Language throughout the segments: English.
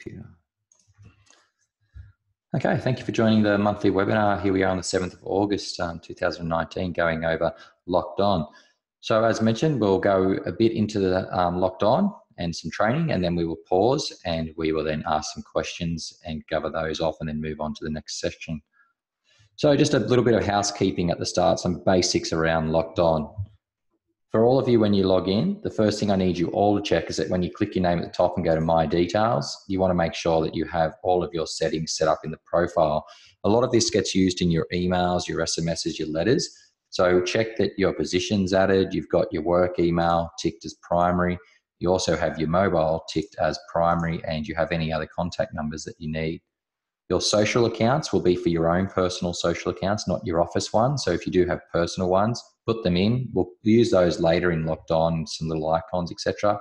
computer. Okay, thank you for joining the monthly webinar. Here we are on the 7th of August 2019, going over Locked On. So as mentioned, we'll go a bit into the Locked On and some training, and then we will pause and we will then ask some questions and cover those off and then move on to the next section. So just a little bit of housekeeping at the start, some basics around Locked On. For all of you, when you log in, the first thing I need you all to check is that when you click your name at the top and go to My Details, you want to make sure that you have all of your settings set up in the profile. A lot of this gets used in your emails, your SMSs, your letters. So check that your position's added, you've got your work email ticked as primary, you also have your mobile ticked as primary, and you have any other contact numbers that you need. Your social accounts will be for your own personal social accounts, not your office ones. So if you do have personal ones, put them in. We'll use those later in Locked On, some little icons, etc.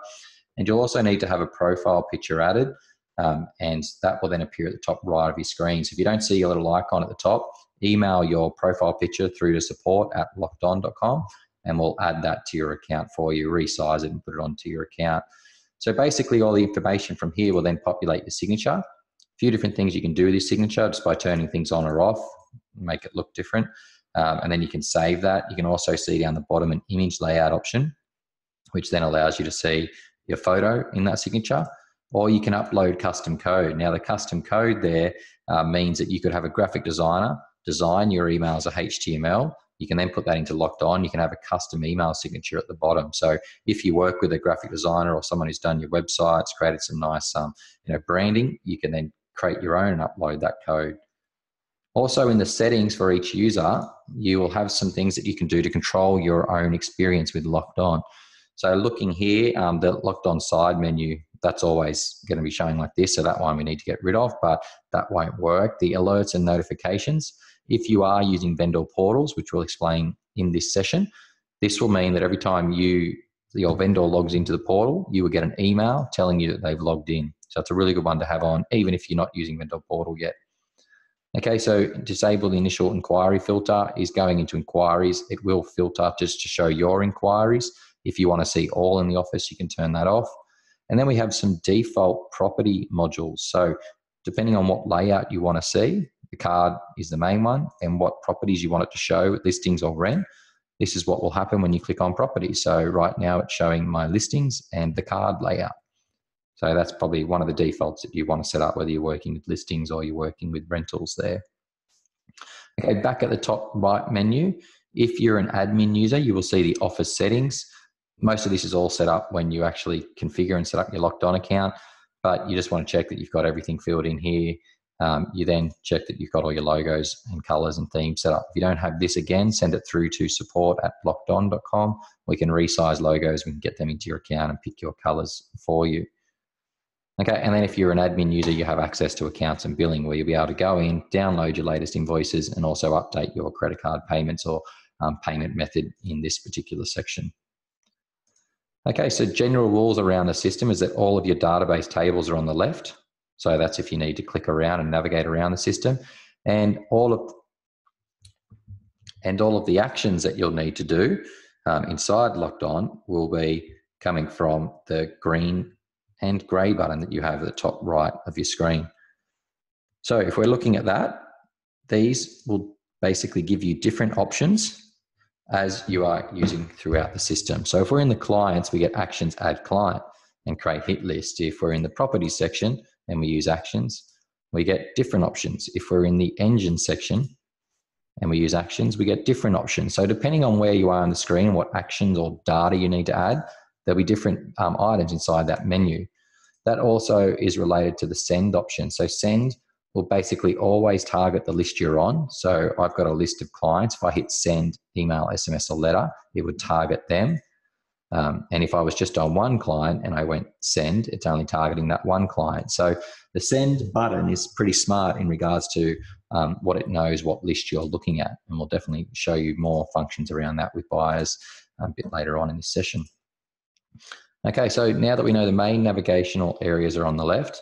And you'll also need to have a profile picture added, and that will then appear at the top right of your screen. So if you don't see your little icon at the top, email your profile picture through to support@lockedon.com, and we'll add that to your account for you, resize it and put it onto your account. So basically all the information from here will then populate your signature. A few different things you can do with your signature just by turning things on or off, make it look different. And then you can save that. You can also see down the bottom an image layout option, which then allows you to see your photo in that signature, or you can upload custom code. Now the custom code there means that you could have a graphic designer design your email as a HTML. You can then put that into Locked On. You can have a custom email signature at the bottom. So if you work with a graphic designer or someone who's done your websites, created some nice branding, you can then create your own and upload that code. Also in the settings for each user, you will have some things that you can do to control your own experience with Locked On. So looking here, the Locked On side menu, that's always going to be showing like this. So that one we need to get rid of, but that won't work. The alerts and notifications, if you are using vendor portals, which we'll explain in this session, this will mean that every time your vendor logs into the portal, you will get an email telling you that they've logged in. So it's a really good one to have on, even if you're not using vendor portal yet. Okay, so disable the initial inquiry filter is going into inquiries. It will filter just to show your inquiries. If you want to see all in the office, you can turn that off. And then we have some default property modules. So depending on what layout you want to see, the card is the main one, and what properties you want it to show, listings or rent. This is what will happen when you click on properties. So right now it's showing my listings and the card layout. So that's probably one of the defaults that you want to set up, whether you're working with listings or you're working with rentals there. Okay, back at the top right menu, if you're an admin user, you will see the office settings. Most of this is all set up when you actually configure and set up your Locked On account, but you just want to check that you've got everything filled in here. You then check that you've got all your logos and colors and themes set up. If you don't have this, again, send it through to support@lockedon.com. We can resize logos, we can get them into your account and pick your colors for you. Okay, and then if you're an admin user, you have access to accounts and billing, where you'll be able to go in, download your latest invoices, and also update your credit card payments or payment method in this particular section. Okay, so general rules around the system is that all of your database tables are on the left. So that's if you need to click around and navigate around the system. And all of the actions that you'll need to do inside Locked On will be coming from the green and grey button that you have at the top right of your screen. So if we're looking at that, these will basically give you different options as you are using throughout the system. So if we're in the clients, we get actions, add client, and create hit list. If we're in the properties section and we use actions, we get different options. If we're in the engine section and we use actions, we get different options. So depending on where you are on the screen and what actions or data you need to add, there'll be different items inside that menu. That also is related to the send option. So send will basically always target the list you're on. So I've got a list of clients. If I hit send, email, SMS, or letter, it would target them. And if I was just on one client and I went send, it's only targeting that one client. So the send button is pretty smart in regards to what it knows, what list you're looking at. And we'll definitely show you more functions around that with buyers a bit later on in this session. Okay, so now that we know the main navigational areas are on the left,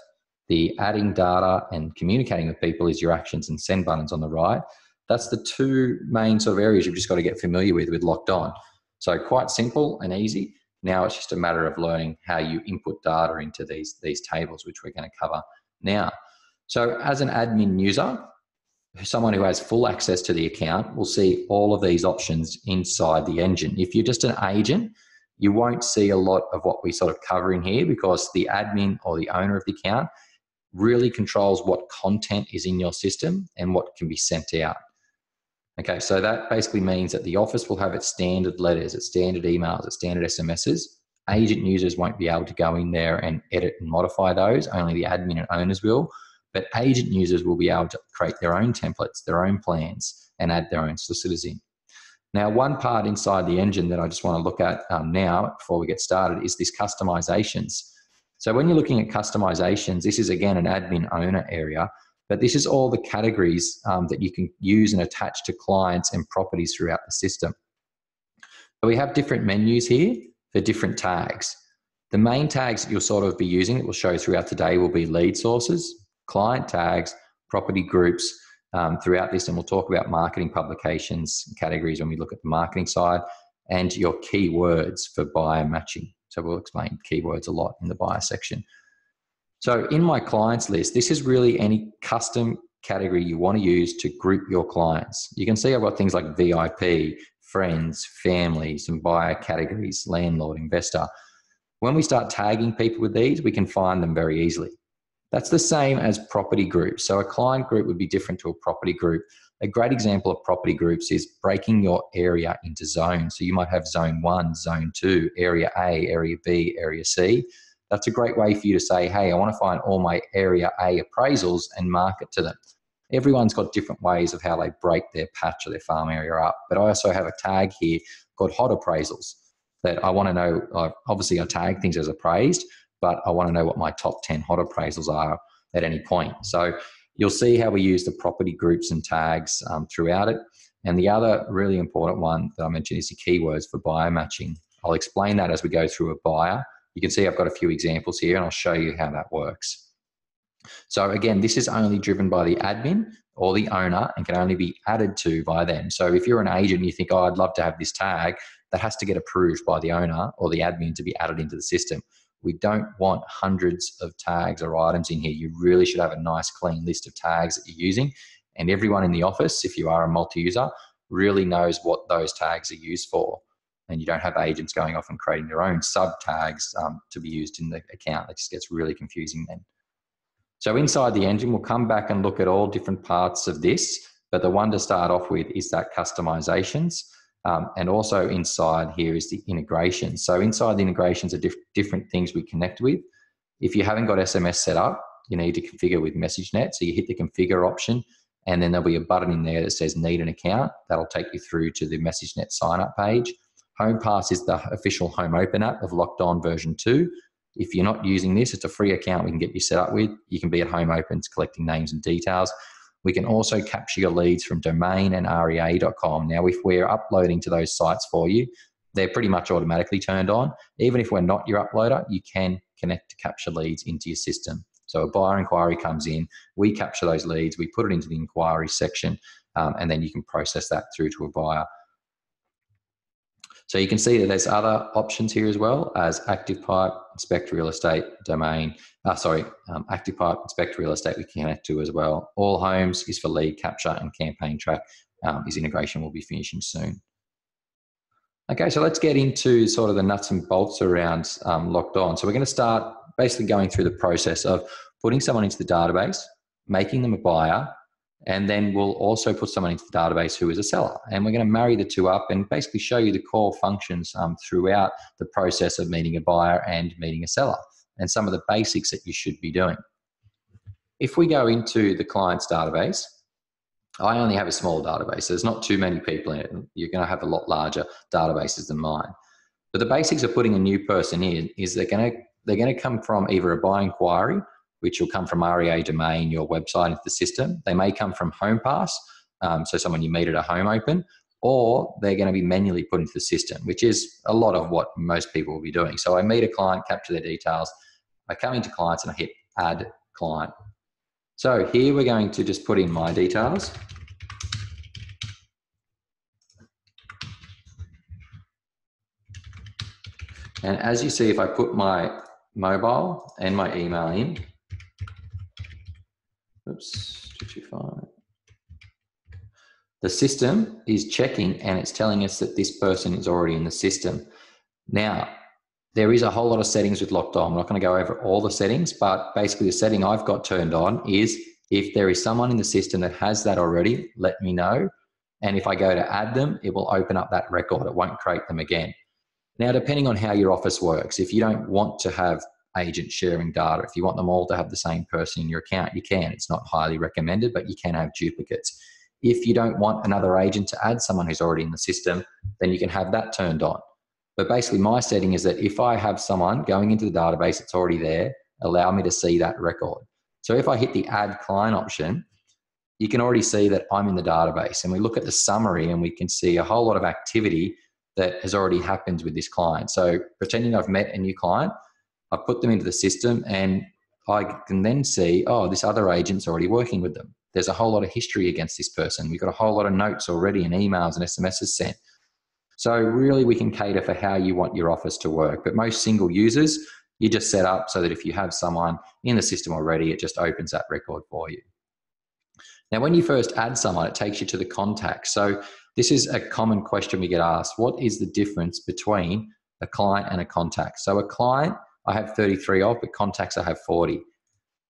the adding data and communicating with people is your actions and send buttons on the right. That's the two main sort of areas you've just got to get familiar with Locked On. So quite simple and easy. Now it's just a matter of learning how you input data into these tables, which we're going to cover now. So as an admin user, someone who has full access to the account will see all of these options inside the engine. If you're just an agent, you won't see a lot of what we sort of cover in here, because the admin or the owner of the account really controls what content is in your system and what can be sent out. Okay, so that basically means that the office will have its standard letters, its standard emails, its standard SMSs. Agent users won't be able to go in there and edit and modify those. Only the admin and owners will. But agent users will be able to create their own templates, their own plans, and add their own solicitors in. Now, one part inside the engine that I just want to look at now before we get started is this customizations. So when you're looking at customizations, this is again an admin owner area, but this is all the categories that you can use and attach to clients and properties throughout the system. So we have different menus here for different tags. The main tags that you'll sort of be using that we'll show throughout today will be lead sources, client tags, property groups throughout this, and we'll talk about marketing publications and categories when we look at the marketing side, and your keywords for buyer matching. So we'll explain keywords a lot in the buyer section. So in my clients list, this is really any custom category you want to use to group your clients. You can see I've got things like VIP, friends, family, some buyer categories, landlord, investor. When we start tagging people with these, we can find them very easily. That's the same as property groups. So a client group would be different to a property group. A great example of property groups is breaking your area into zones. So you might have zone 1, zone 2, area A, area B, area C. That's a great way for you to say, hey, I want to find all my area A appraisals and market to them. Everyone's got different ways of how they break their patch or their farm area up. But I also have a tag here called hot appraisals that I want to know. Obviously, I tag things as appraised, but I want to know what my top 10 hot appraisals are at any point. So you'll see how we use the property groups and tags throughout it. And the other really important one that I mentioned is the keywords for buyer matching. I'll explain that as we go through a buyer. You can see I've got a few examples here, and I'll show you how that works. So again, this is only driven by the admin or the owner and can only be added to by them. So if you're an agent and you think, oh, I'd love to have this tag, that has to get approved by the owner or the admin to be added into the system. We don't want hundreds of tags or items in here. You really should have a nice clean list of tags that you're using. And everyone in the office, if you are a multi-user, really knows what those tags are used for. And you don't have agents going off and creating their own sub-tags to be used in the account. It just gets really confusing then. So inside the engine, we'll come back and look at all different parts of this, but the one to start off with is that customizations. And also inside here is the integration. So inside the integrations are different things we connect with. If you haven't got SMS set up, you need to configure with MessageNet. So you hit the configure option, and then there'll be a button in there that says need an account. That'll take you through to the MessageNet sign up page. HomePass is the official home open app of LockedOn version 2. If you're not using this, it's a free account we can get you set up with. You can be at home opens collecting names and details. We can also capture your leads from domain and rea.com. Now, if we're uploading to those sites for you, they're pretty much automatically turned on. Even if we're not your uploader, you can connect to capture leads into your system. So a buyer inquiry comes in, we capture those leads, we put it into the inquiry section, and then you can process that through to a buyer. So you can see that there's other options here as well as ActivePipe, Inspect Real Estate, Domain. ActivePipe, Inspect Real Estate we can connect to as well. All Homes is for lead capture, and Campaign Track is integration will be finishing soon. Okay, so let's get into sort of the nuts and bolts around LockedOn. So we're going to start basically going through the process of putting someone into the database, making them a buyer, and then we'll also put someone into the database who is a seller. And we're going to marry the two up and basically show you the core functions throughout the process of meeting a buyer and meeting a seller, and some of the basics that you should be doing. If we go into the client's database, I only have a small database. So there's not too many people in it. You're going to have a lot larger databases than mine. But the basics of putting a new person in is they're going to come from either a buy inquiry, which will come from REA domain, your website into the system. They may come from HomePass, so someone you meet at a home open, or they're going to be manually put into the system, which is a lot of what most people will be doing. So I meet a client, capture their details. I come into clients and I hit add client. So here we're going to just put in my details. And as you see, if I put my mobile and my email in, Oops, 225. The system is checking and it's telling us that this person is already in the system. Now, there is a whole lot of settings with LockedOn. I'm not going to go over all the settings, but basically the setting I've got turned on is if there is someone in the system that has that already, let me know. And if I go to add them, it will open up that record. It won't create them again. Now, depending on how your office works, if you don't want to have agents sharing data, if you want them all to have the same person in your account, you can. It's not highly recommended, but you can have duplicates. If you don't want another agent to add someone who's already in the system, then you can have that turned on. But basically my setting is that if I have someone going into the database that's already there, allow me to see that record. So if I hit the add client option, you can already see that I'm in the database, and we look at the summary and we can see a whole lot of activity that has already happened with this client. So pretending I've met a new client, I put them into the system and I can then see, oh, this other agent's already working with them. There's a whole lot of history against this person. We've got a whole lot of notes already and emails and SMSs sent. So really we can cater for how you want your office to work. But most single users, you just set up so that if you have someone in the system already, it just opens that record for you. Now, when you first add someone, it takes you to the contacts. So this is a common question we get asked. What is the difference between a client and a contact? So a client, I have 33 of, but contacts I have 40.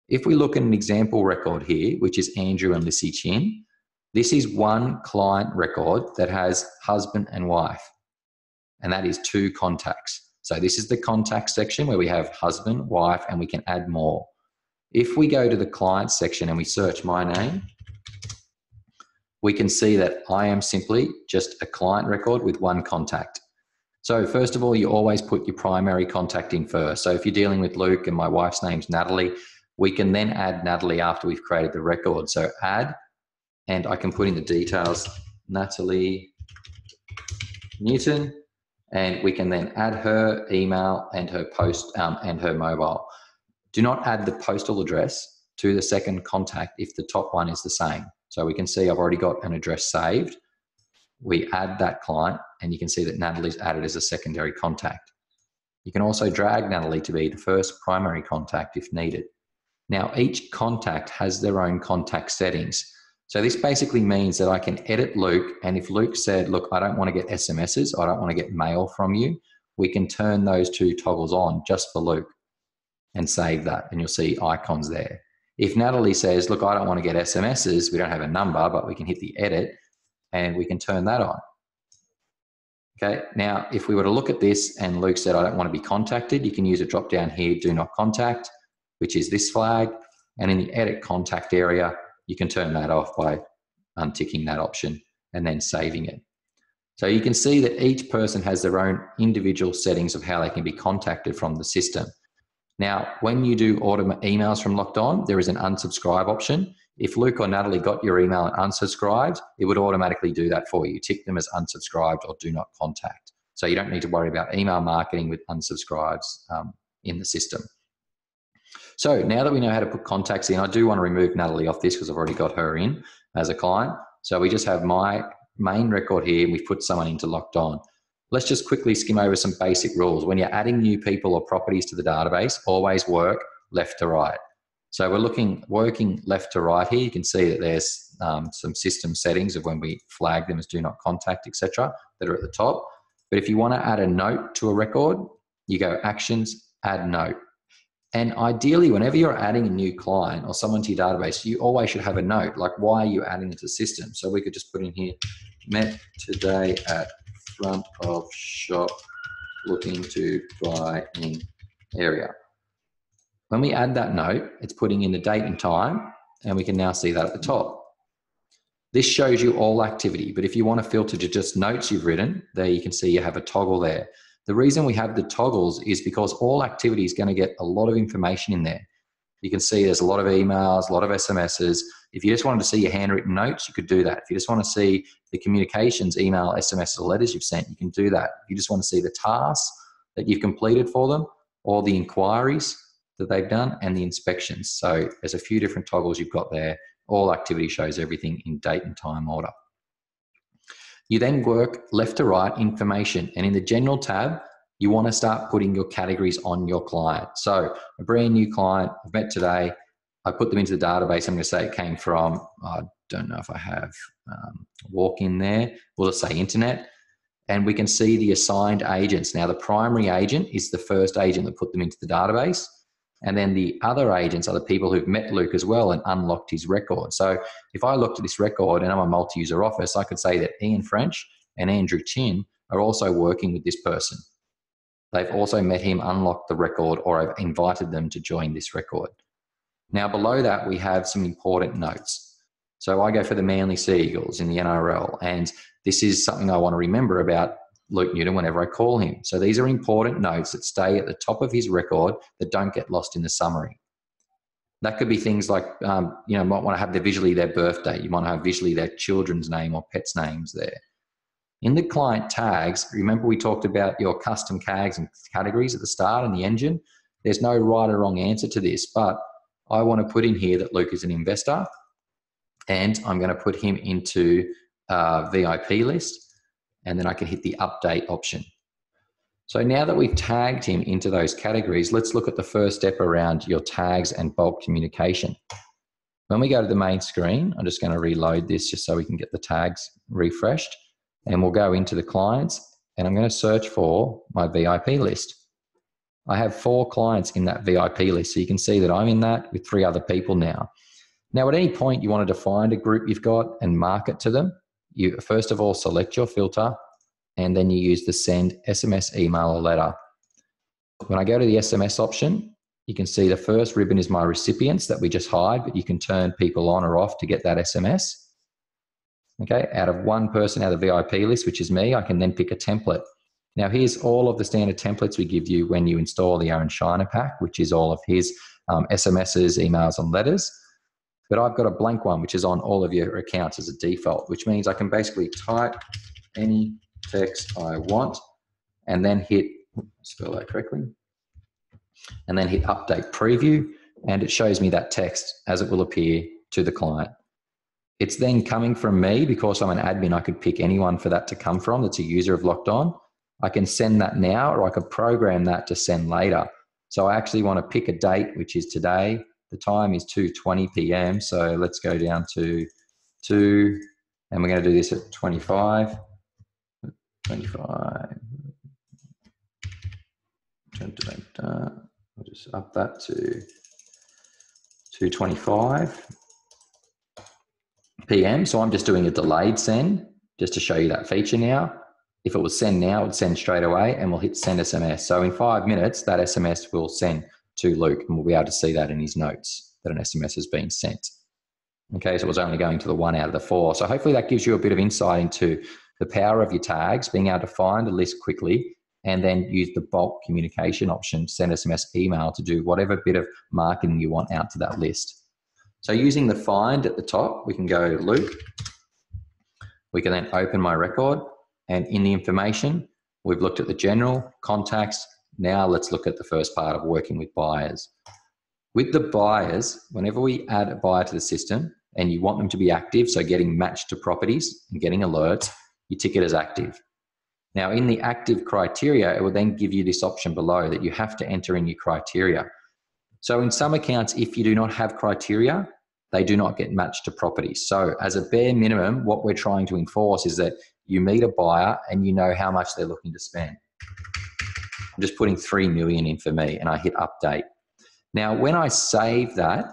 If we look at an example record here, which is Andrew and Lissy Chin, this is one client record that has husband and wife, and that is 2 contacts. So this is the contact section where we have husband, wife, and we can add more. If we go to the client section and we search my name, we can see that I am simply just a client record with 1 contact. So first of all, you always put your primary contact in first. So if you're dealing with Luke and my wife's name's Natalie, we can then add Natalie after we've created the record. So add, and I can put in the details, Natalie Newton, and we can then add her email and her post and her mobile. Do not add the postal address to the second contact if the top one is the same. So we can see I've already got an address saved. We add that client and you can see that Natalie's added as a secondary contact. You can also drag Natalie to be the first primary contact if needed. Now each contact has their own contact settings. So this basically means that I can edit Luke, and if Luke said, look, I don't want to get SMSs, I don't want to get mail from you, we can turn those 2 toggles on just for Luke and save that, and you'll see icons there. If Natalie says, look, I don't want to get SMSs, we don't have a number, but we can hit the edit and we can turn that on. Okay, now if we were to look at this and Luke said, I don't want to be contacted, you can use a drop down here, do not contact, which is this flag. And in the edit contact area, you can turn that off by unticking that option and then saving it. So you can see that each person has their own individual settings of how they can be contacted from the system. Now, when you do order emails from LockedOn, there is an unsubscribe option. If Luke or Natalie got your email and unsubscribed, it would automatically do that for you. Tick them as unsubscribed or do not contact. So you don't need to worry about email marketing with unsubscribes in the system. So now that we know how to put contacts in, I do want to remove Natalie off this because I've already got her in as a client. So we just have my main record here and we've put someone into LockedOn. Let's just quickly skim over some basic rules. When you're adding new people or properties to the database, always work left to right. So we're working left to right here. You can see that there's some system settings of when we flag them as do not contact, etc., that are at the top. But if you want to add a note to a record, you go actions, add note. And ideally, whenever you're adding a new client or someone to your database, you always should have a note, like why are you adding it to the system? So we could just put in here, met today at front of shop looking to buy in area. When we add that note, it's putting in the date and time, and we can now see that at the top. This shows you all activity, but if you want to filter to just notes you've written, there you can see you have a toggle there. The reason we have the toggles is because all activity is going to get a lot of information in there. You can see there's a lot of emails, a lot of SMSs. If you just wanted to see your handwritten notes, you could do that. If you just want to see the communications, email, SMS, or letters you've sent, you can do that. If you just want to see the tasks that you've completed for them, or the inquiries that they've done, and the inspections. So there's a few different toggles you've got there. All activity shows everything in date and time order. You then work left to right information, and in the general tab, you want to start putting your categories on your client. So a brand new client, I've met today, I put them into the database. I'm going to say it came from, I don't know if I have walk in there. We'll just say internet. And we can see the assigned agents. Now, the primary agent is the first agent that put them into the database. And then the other agents are the people who've met Luke as well and unlocked his record. So if I looked at this record and I'm a multi-user office, I could say that Ian French and Andrew Chin are also working with this person. They've also met him, unlocked the record, or I've invited them to join this record. Now, below that, we have some important notes. So I go for the Manly Sea Eagles in the NRL, and this is something I want to remember about Luke Newton whenever I call him. So these are important notes that stay at the top of his record that don't get lost in the summary. That could be things like, you might want to have visually their birthday. You might have visually their children's name or pets' names there. In the client tags, remember we talked about your custom tags and categories at the start in the engine? There's no right or wrong answer to this, but I want to put in here that Luke is an investor, and I'm going to put him into a VIP list, and then I can hit the update option. So now that we've tagged him into those categories, let's look at the first step around your tags and bulk communication. When we go to the main screen, I'm just going to reload this just so we can get the tags refreshed, and we'll go into the clients, and I'm going to search for my VIP list. I have 4 clients in that VIP list, so you can see that I'm in that with 3 other people now. Now, at any point you wanted to find a group you've got and market to them, you first of all select your filter, and then you use the send SMS, email, or letter. When I go to the SMS option, you can see the first ribbon is my recipients that we just hired, but you can turn people on or off to get that SMS. Okay, out of 1 person out of the VIP list, which is me, I can then pick a template. Now, here's all of the standard templates we give you when you install the Aaron Shiner pack, which is all of his SMSs, emails, and letters. But I've got a blank one, which is on all of your accounts as a default, which means I can basically type any text I want and then hit, spell that correctly, and then hit update preview, and it shows me that text as it will appear to the client. It's then coming from me because I'm an admin. I could pick anyone for that to come from that's a user of LockedOn. I can send that now, or I could program that to send later. So I actually want to pick a date, which is today. The time is 2:20 p.m. So let's go down to 2, and we're going to do this at 25. 25. I'll just up that to 2:25 p.m. So I'm just doing a delayed send just to show you that feature now. If it was send now, it would send straight away, and we'll hit send SMS. So in 5 minutes, that SMS will send to Luke, and we'll be able to see that in his notes that an SMS has been sent. Okay, so it was only going to the 1 out of the 4. So hopefully that gives you a bit of insight into the power of your tags, being able to find a list quickly, and then use the bulk communication option, send SMS, email, to do whatever bit of marketing you want out to that list. So using the find at the top, we can go Luke. We can then open my record, and in the information, we've looked at the general, contacts. Now let's look at the first part of working with buyers. With the buyers, whenever we add a buyer to the system and you want them to be active, so getting matched to properties and getting alerts, you tick it as active. Now in the active criteria, it will then give you this option below that you have to enter in your criteria. So in some accounts, if you do not have criteria, they do not get matched to properties. So as a bare minimum, what we're trying to enforce is that you meet a buyer and you know how much they're looking to spend. I'm just putting 3 million in for me, and I hit update. Now, when I save that,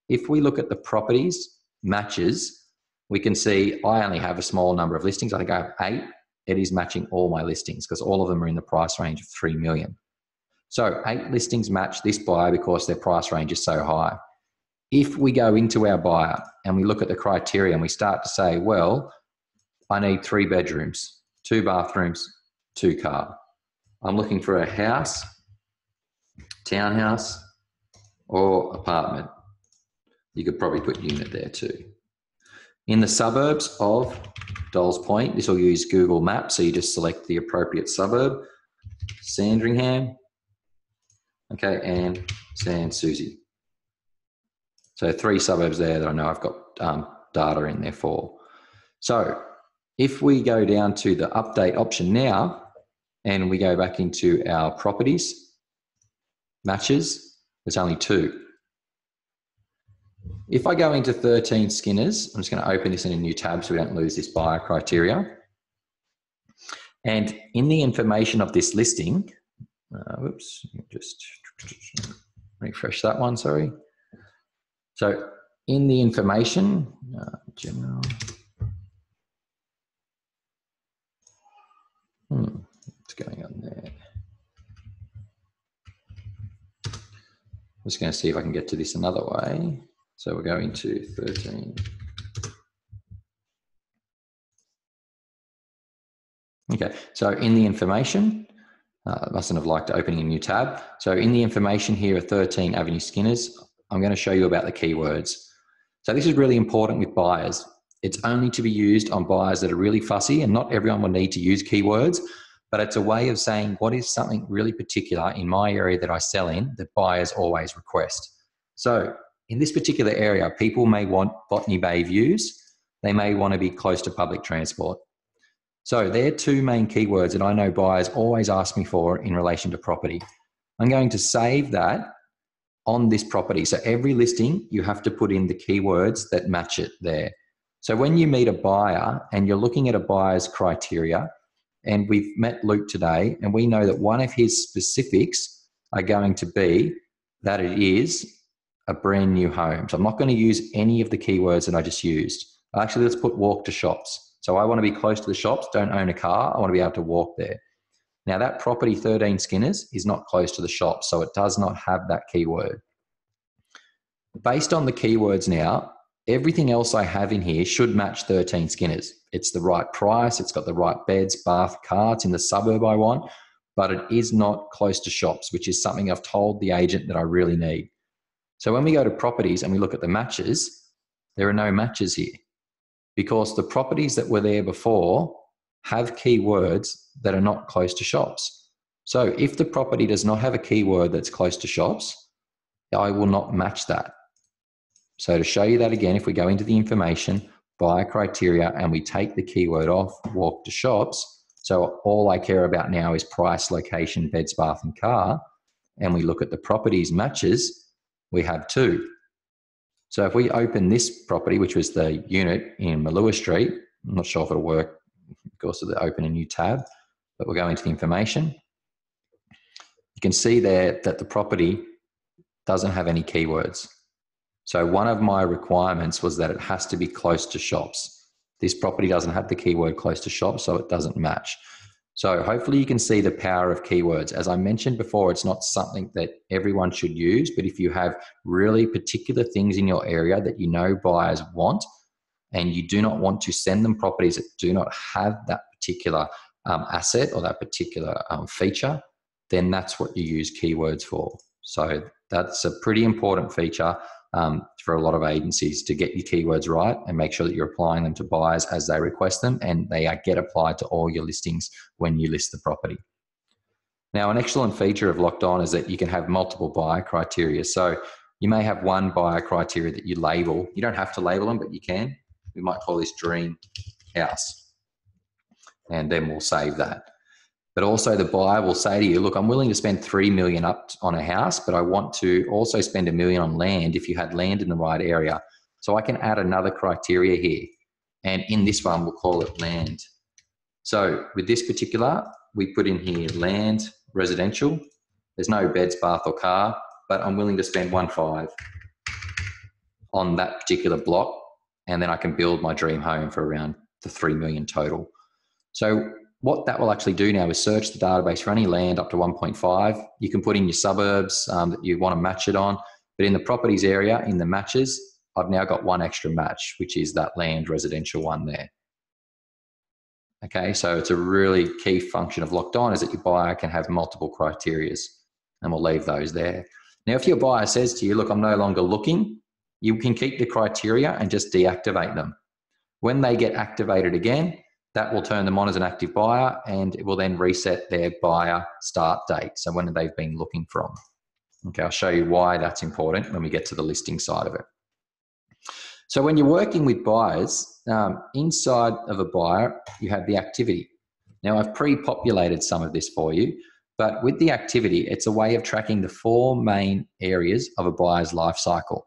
if we look at the properties, matches, we can see I only have a small number of listings. I think I have 8. It is matching all my listings because all of them are in the price range of 3 million. So 8 listings match this buyer because their price range is so high. If we go into our buyer and we look at the criteria and we start to say, well, I need 3 bedrooms, 2 bathrooms, 2 car. I'm looking for a house, townhouse, or apartment. You could probably put unit there too. In the suburbs of Dolls Point, this will use Google Maps, so you just select the appropriate suburb, Sandringham, okay, and San Susie. So 3 suburbs there that I know I've got data in there for. So if we go down to the update option now, and we go back into our properties, matches, there's only 2. If I go into 13 Skinners, I'm just going to open this in a new tab so we don't lose this buyer criteria. And in the information of this listing, whoops, just refresh that one, sorry. So in the information, general, what's going on there? I'm just going to see if I can get to this another way. So we're going to 13. Okay, so in the information, I mustn't have liked opening a new tab. So in the information here of 13 Avenue Skinners, I'm going to show you about the keywords. So this is really important with buyers. It's only to be used on buyers that are really fussy, and not everyone will need to use keywords, but it's a way of saying what is something really particular in my area that I sell in that buyers always request. So in this particular area, people may want Botany Bay views. They may want to be close to public transport. So they're two main keywords that I know buyers always ask me for in relation to property. I'm going to save that on this property. So every listing, you have to put in the keywords that match it there. So when you meet a buyer and you're looking at a buyer's criteria, and we've met Luke today, and we know that one of his specifics are going to be that it is a brand new home. So I'm not going to use any of the keywords that I just used. Actually, let's put walk to shops. So I want to be close to the shops, don't own a car. I want to be able to walk there. Now that property 13 Skinners is not close to the shops, so it does not have that keyword. Based on the keywords now, everything else I have in here should match 13 Skinners. It's the right price, it's got the right beds, bath, car, it's in the suburb I want, but it is not close to shops, which is something I've told the agent that I really need. So when we go to properties and we look at the matches, there are no matches here, because the properties that were there before have keywords that are not close to shops. So if the property does not have a keyword that's close to shops, I will not match that. So to show you that again, if we go into the information, buyer criteria, and we take the keyword off, walk to shops, so all I care about now is price, location, beds, bath, and car, and we look at the properties matches, we have two. So if we open this property, which was the unit in Malua Street, I'm not sure if it'll work because of the open a new tab, but we'll go into the information. You can see there that the property doesn't have any keywords. So one of my requirements was that it has to be close to shops. This property doesn't have the keyword close to shops, so it doesn't match. So hopefully you can see the power of keywords. As I mentioned before, it's not something that everyone should use, but if you have really particular things in your area that you know buyers want, and you do not want to send them properties that do not have that particular asset or that particular feature, then that's what you use keywords for. So that's a pretty important feature for a lot of agencies, to get your keywords right and make sure that you're applying them to buyers as they request them, and they get applied to all your listings when you list the property. Now, an excellent feature of LockedOn is that you can have multiple buyer criteria. So you may have one buyer criteria that you label. You don't have to label them, but you can. We might call this dream house, and then we'll save that. But also the buyer will say to you, look, I'm willing to spend $3 million up on a house, but I want to also spend $1 million on land if you had land in the right area. So I can add another criteria here. And in this one, we'll call it land. So with this particular, we put in here land, residential. There's no beds, bath or car, but I'm willing to spend 1.5 on that particular block. And then I can build my dream home for around the 3 million total. So what that will actually do now is search the database for any land up to 1.5. You can put in your suburbs that you want to match it on. But in the properties area, in the matches, I've now got one extra match, which is that land residential one there. Okay, so it's a really key function of LockedOn, is that your buyer can have multiple criterias, and we'll leave those there. Now, if your buyer says to you, look, I'm no longer looking, you can keep the criteria and just deactivate them. When they get activated again, that will turn them on as an active buyer, and it will then reset their buyer start date. So when they've been looking from. Okay, I'll show you why that's important when we get to the listing side of it. So when you're working with buyers, inside of a buyer, you have the activity. Now I've pre-populated some of this for you, but with the activity, it's a way of tracking the 4 main areas of a buyer's life cycle.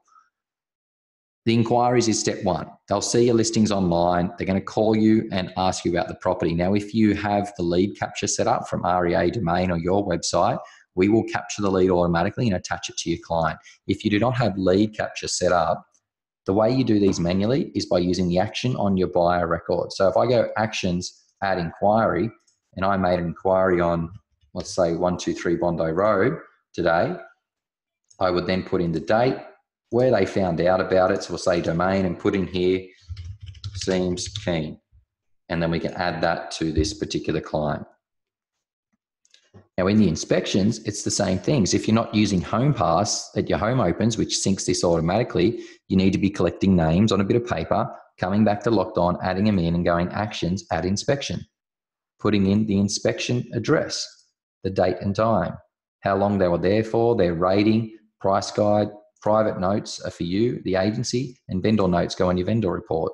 The inquiries is step one. They'll see your listings online. They're going to call you and ask you about the property. Now, if you have the lead capture set up from REA Domain or your website, we will capture the lead automatically and attach it to your client. If you do not have lead capture set up, the way you do these manually is by using the action on your buyer record. So if I go actions, add inquiry, and I made an inquiry on, let's say 123 Bondi Road today, I would then put in the date, where they found out about it. So we'll say domain and put in here, seems keen. And then we can add that to this particular client. Now in the inspections, it's the same things. If you're not using Home Pass at your home opens, which syncs this automatically, you need to be collecting names on a bit of paper, coming back to LockedOn, adding them in and going actions, add inspection. Putting in the inspection address, the date and time, how long they were there for, their rating, price guide, private notes are for you, the agency, and vendor notes go on your vendor report.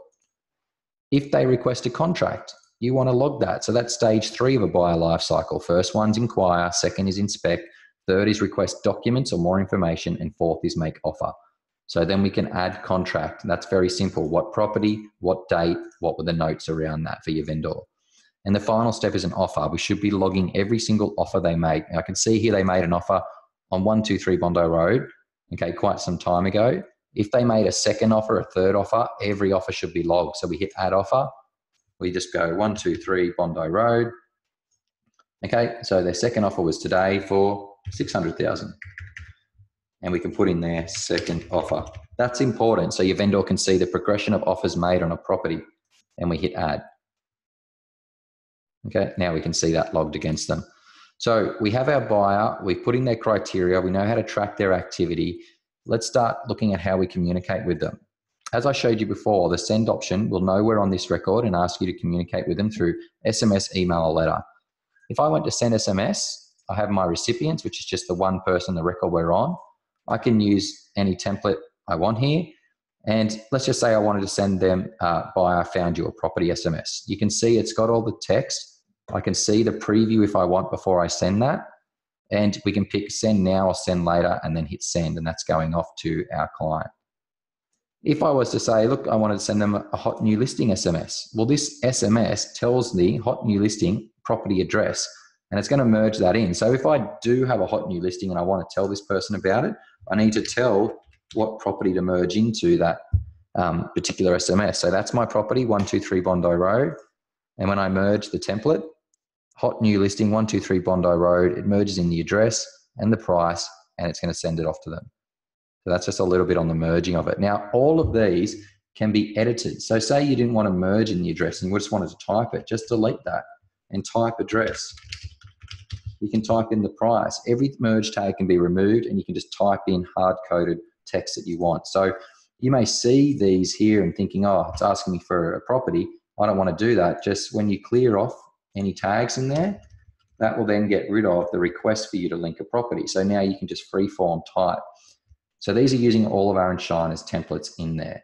If they request a contract, you want to log that. So that's stage 3 of a buyer life cycle. First one's inquire, second is inspect, third is request documents or more information, and fourth is make offer. So then we can add contract. That's very simple. What property, what date, what were the notes around that for your vendor? And the final step is an offer. We should be logging every single offer they make. Now I can see here they made an offer on 123 Bondi Road, okay, quite some time ago. If they made a second offer, a third offer, every offer should be logged. So we hit add offer. We just go 123 Bondi Road. Okay, so their second offer was today for 600,000. And we can put in their second offer. That's important. So your vendor can see the progression of offers made on a property. And we hit add. Okay, now we can see that logged against them. So we have our buyer, we've put in their criteria, we know how to track their activity. Let's start looking at how we communicate with them. As I showed you before, the send option will know we're on this record and ask you to communicate with them through SMS, email, or letter. If I went to send SMS, I have my recipients, which is just the one person, the record we're on. I can use any template I want here. And let's just say I wanted to send them buyer found you a property SMS. You can see it's got all the text. I can see the preview if I want before I send that. And we can pick send now or send later and then hit send, and that's going off to our client. If I was to say, look, I wanted to send them a hot new listing SMS. Well, this SMS tells the hot new listing property address, and it's going to merge that in. So if I do have a hot new listing and I want to tell this person about it, I need to tell what property to merge into that particular SMS. So that's my property, 123 Bondi Road. And when I merge the template, hot new listing, 123 Bondi Road, it merges in the address and the price, and it's going to send it off to them. So that's just a little bit on the merging of it. Now, all of these can be edited. So say you didn't want to merge in the address and you just wanted to type it, just delete that and type address. You can type in the price. Every merge tag can be removed and you can just type in hard-coded text that you want. So you may see these here and thinking, oh, it's asking me for a property. I don't want to do that. Just when you clear off any tags in there, that will then get rid of the request for you to link a property. So now you can just freeform type. So these are using all of our Shiner's templates in there.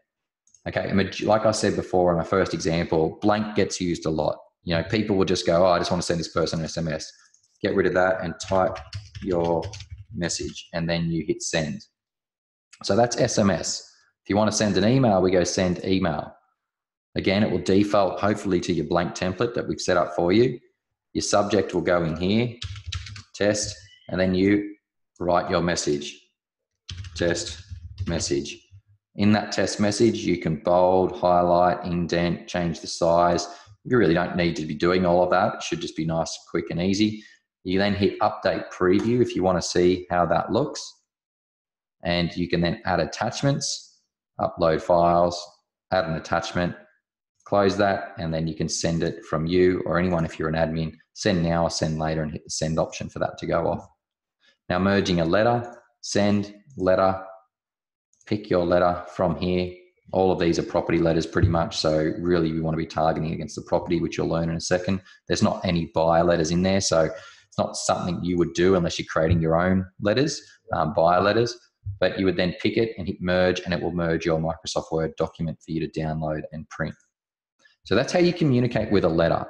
Okay, like I said before in my first example, blank gets used a lot. You know, people will just go, oh, I just want to send this person an SMS. Get rid of that and type your message, and then you hit send. So that's SMS. If you want to send an email, we go send email. Again, it will default hopefully to your blank template that we've set up for you. Your subject will go in here, test, and then you write your message, test message. In that test message, you can bold, highlight, indent, change the size. You really don't need to be doing all of that. It should just be nice, quick, and easy. You then hit update preview if you want to see how that looks. And you can then add attachments, upload files, add an attachment, close that, and then you can send it from you or anyone if you're an admin. Send now or send later and hit the send option for that to go off. Now merging a letter, send, letter, pick your letter from here. All of these are property letters pretty much, so really we want to be targeting against the property, which you'll learn in a second. There's not any buyer letters in there, so it's not something you would do unless you're creating your own letters, buyer letters, but you would then pick it and hit merge, and it will merge your Microsoft Word document for you to download and print. So that's how you communicate with a letter.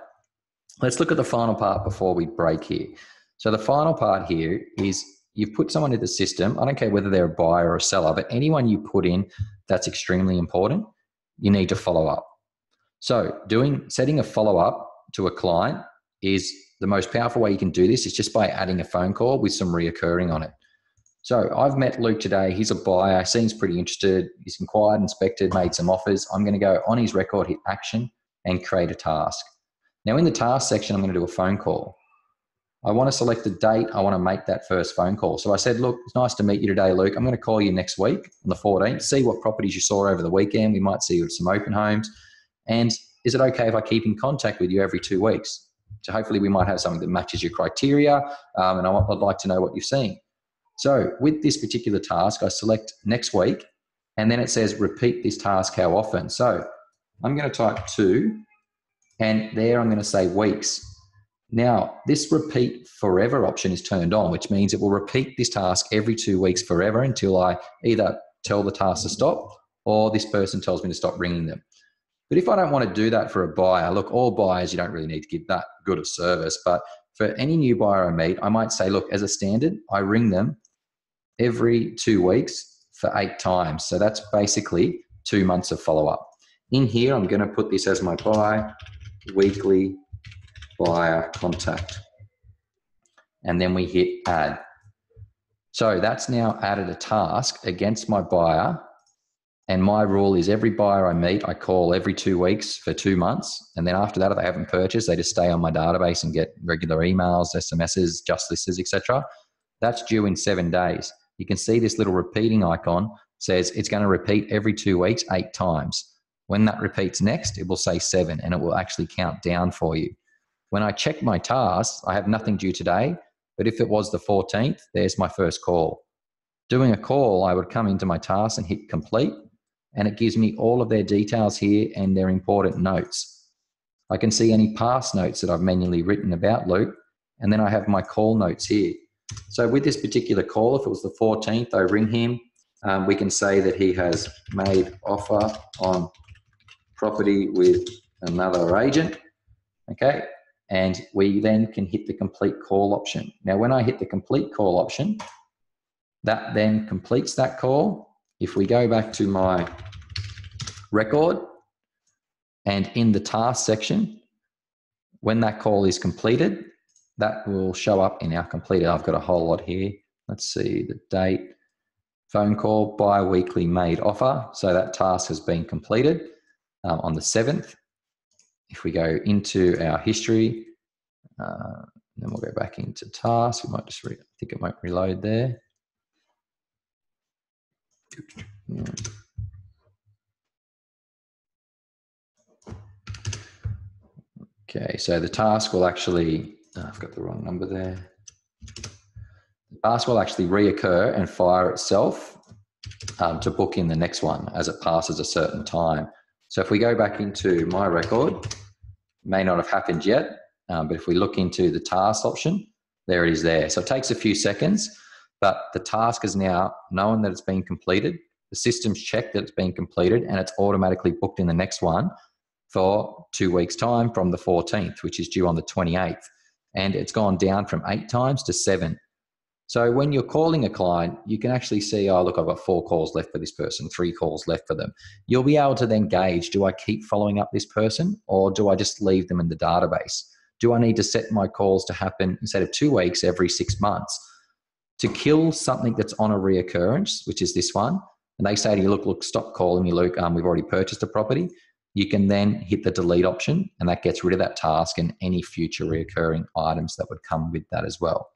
Let's look at the final part before we break here. So the final part here is you've put someone in the system, I don't care whether they're a buyer or a seller, but anyone you put in that's extremely important, you need to follow up. So setting a follow-up to a client is the most powerful way you can do this is just by adding a phone call with some reoccurring on it. So I've met Luke today. He's a buyer, seems pretty interested. He's inquired, inspected, made some offers. I'm going to go on his record, hit action, and create a task. Now in the task section, I'm going to do a phone call. I want to select a date. I want to make that first phone call. So I said, look, it's nice to meet you today, Luke. I'm going to call you next week on the 14th, see what properties you saw over the weekend. We might see you at some open homes. And is it okay if I keep in contact with you every 2 weeks? So hopefully we might have something that matches your criteria, and I'd like to know what you've seen. So with this particular task, I select next week, and then it says repeat this task how often. So I'm going to type 2, and there I'm going to say weeks. Now, this repeat forever option is turned on, which means it will repeat this task every 2 weeks forever until I either tell the task to stop or this person tells me to stop ringing them. But if I don't want to do that for a buyer, look, all buyers, you don't really need to give that good a service. But for any new buyer I meet, I might say, look, as a standard, I ring them every 2 weeks for 8 times. So that's basically 2 months of follow-up. In here, I'm going to put this as my weekly buyer contact. And then we hit add. So that's now added a task against my buyer. And my rule is every buyer I meet, I call every 2 weeks for 2 months. And then after that, if they haven't purchased, they just stay on my database and get regular emails, SMSs, just listers, etc. That's due in 7 days. You can see this little repeating icon says it's going to repeat every 2 weeks 8 times. When that repeats next, it will say 7 and it will actually count down for you. When I check my tasks, I have nothing due today, but if it was the 14th, there's my first call. Doing a call, I would come into my task and hit complete, and it gives me all of their details here and their important notes. I can see any past notes that I've manually written about Luke, and then I have my call notes here. So with this particular call, if it was the 14th, I ring him. We can say that he has made offer on property with another agent, okay? And we then can hit the complete call option. Now, when I hit the complete call option, that then completes that call. If we go back to my record and in the task section, when that call is completed, that will show up in our completed. I've got a whole lot here. Let's see the date, phone call, bi-weekly made offer. So that task has been completed on the 7th. If we go into our history, then we'll go back into task. We might just, I think it won't reload there. Okay, so the task will actually, I've got the wrong number there. The task will actually reoccur and fire itself to book in the next one as it passes a certain time. So if we go back into my record, it may not have happened yet, but if we look into the task option, there it is there. So it takes a few seconds, but the task is now known that it's been completed. The system's checked that it's been completed and it's automatically booked in the next one for 2 weeks' time from the 14th, which is due on the 28th. And it's gone down from 8 times to 7. So when you're calling a client, you can actually see, oh, look, I've got 4 calls left for this person, 3 calls left for them. You'll be able to then gauge, do I keep following up this person or do I just leave them in the database? Do I need to set my calls to happen instead of 2 weeks every 6 months? To kill something that's on a reoccurrence, which is this one, and they say to you, look, stop calling me, Luke, we've already purchased a property. You can then hit the delete option and that gets rid of that task and any future reoccurring items that would come with that as well.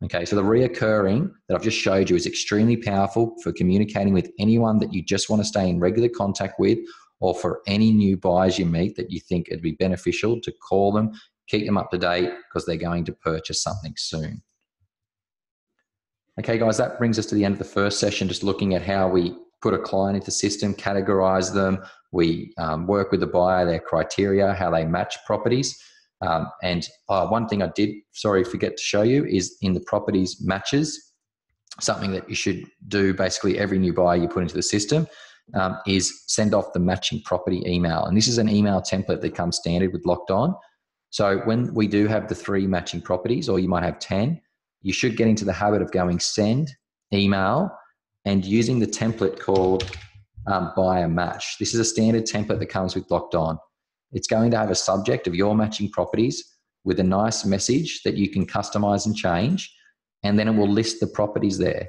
Okay, so the reoccurring that I've just showed you is extremely powerful for communicating with anyone that you just want to stay in regular contact with, or for any new buyers you meet that you think it'd be beneficial to call them, keep them up to date because they're going to purchase something soon. Okay, guys, that brings us to the end of the first session, just looking at how we put a client into the system, categorize them. We work with the buyer, their criteria, how they match properties. And one thing I did, forget to show you is in the properties matches, something that you should do basically every new buyer you put into the system is send off the matching property email. And this is an email template that comes standard with LockedOn. So when we do have the 3 matching properties, or you might have 10, you should get into the habit of going send, email, and using the template called buyer match. This is a standard template that comes with LockedOn. It's going to have a subject of your matching properties with a nice message that you can customize and change, and then it will list the properties there.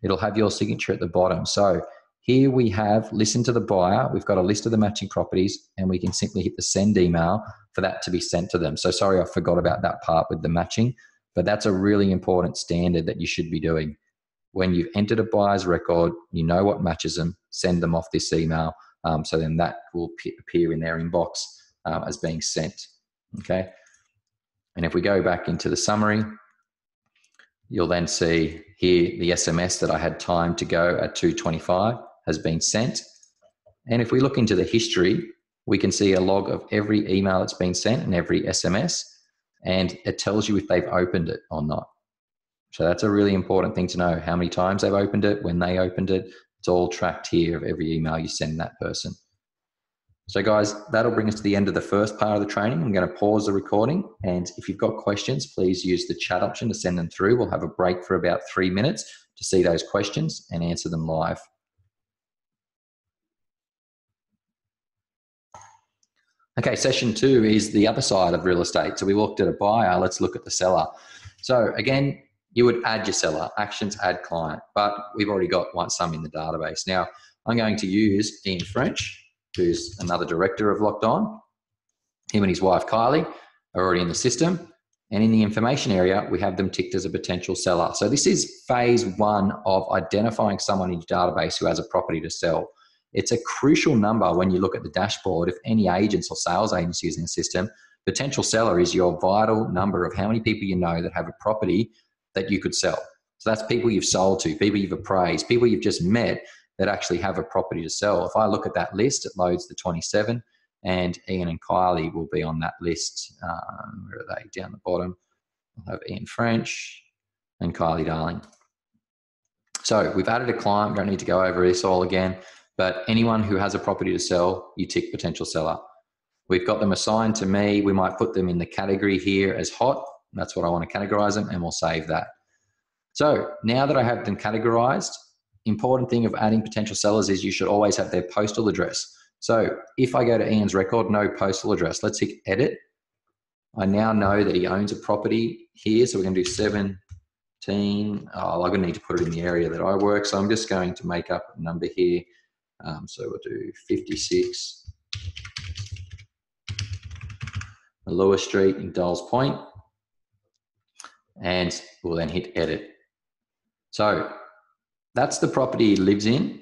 It'll have your signature at the bottom. So here we have listen to the buyer. We've got a list of the matching properties, and we can simply hit the send email for that to be sent to them. So sorry, I forgot about that part with the matching, but that's a really important standard that you should be doing. When you've entered a buyer's record, you know what matches them, send them off this email. So then that will appear in their inbox as being sent, okay? And if we go back into the summary, you'll then see here the SMS that I had time to go at 2:25 has been sent. And if we look into the history, we can see a log of every email that's been sent and every SMS, and it tells you if they've opened it or not. So that's a really important thing to know, how many times they've opened it, when they opened it. It's all tracked here of every email you send that person. So guys, that'll bring us to the end of the first part of the training. I'm going to pause the recording, and if you've got questions, please use the chat option to send them through. We'll have a break for about 3 minutes to see those questions and answer them live. Okay, session 2 is the other side of real estate. So we looked at a buyer, let's look at the seller. So again, you would add your seller, actions, add client, but we've already got some in the database. Now, I'm going to use Ian French, who's another director of LockedOn. Him and his wife, Kylie, are already in the system. And in the information area, we have them ticked as a potential seller. So this is phase 1 of identifying someone in your database who has a property to sell. It's a crucial number when you look at the dashboard. If any agents or sales agencies in the system, potential seller is your vital number of how many people you know that have a property that you could sell. So that's people you've sold to, people you've appraised, people you've just met that actually have a property to sell. If I look at that list, it loads the 27, and Ian and Kylie will be on that list. Where are they? Down the bottom. We'll have Ian French and Kylie Darling. So we've added a client. We don't need to go over this all again, but anyone who has a property to sell, you tick potential seller. We've got them assigned to me. We might put them in the category here as hot. That's what I want to categorize them, and we'll save that. So now that I have them categorized, important thing of adding potential sellers is you should always have their postal address. So if I go to Ian's record, no postal address, let's hit edit. I now know that he owns a property here. So we're going to do 17. I'm going to need to put it in the area that I work. So I'm just going to make up a number here. So we'll do 56 Lewis Street in Dulles Point. And we'll then hit edit. So that's the property he lives in.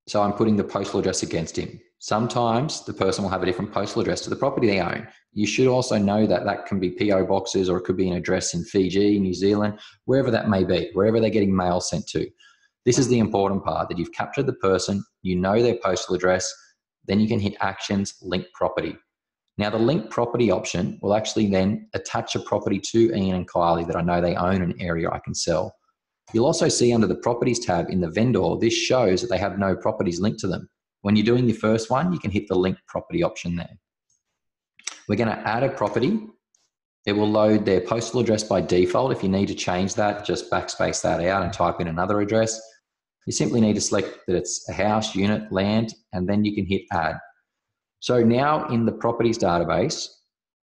So I'm putting the postal address against him. Sometimes the person will have a different postal address to the property they own. You should also know that that can be PO boxes, or it could be an address in Fiji, New Zealand, wherever that may be, wherever they're getting mail sent to. This is the important part, that you've captured the person, you know their postal address, then you can hit actions, link property. Now the link property option will actually then attach a property to Ian and Kylie that I know they own an area I can sell. You'll also see under the properties tab in the vendor, this shows that they have no properties linked to them. When you're doing your first one, you can hit the link property option there. We're going to add a property. It will load their postal address by default. If you need to change that, just backspace that out and type in another address. You simply need to select that it's a house, unit, land, and then you can hit add. So now in the properties database,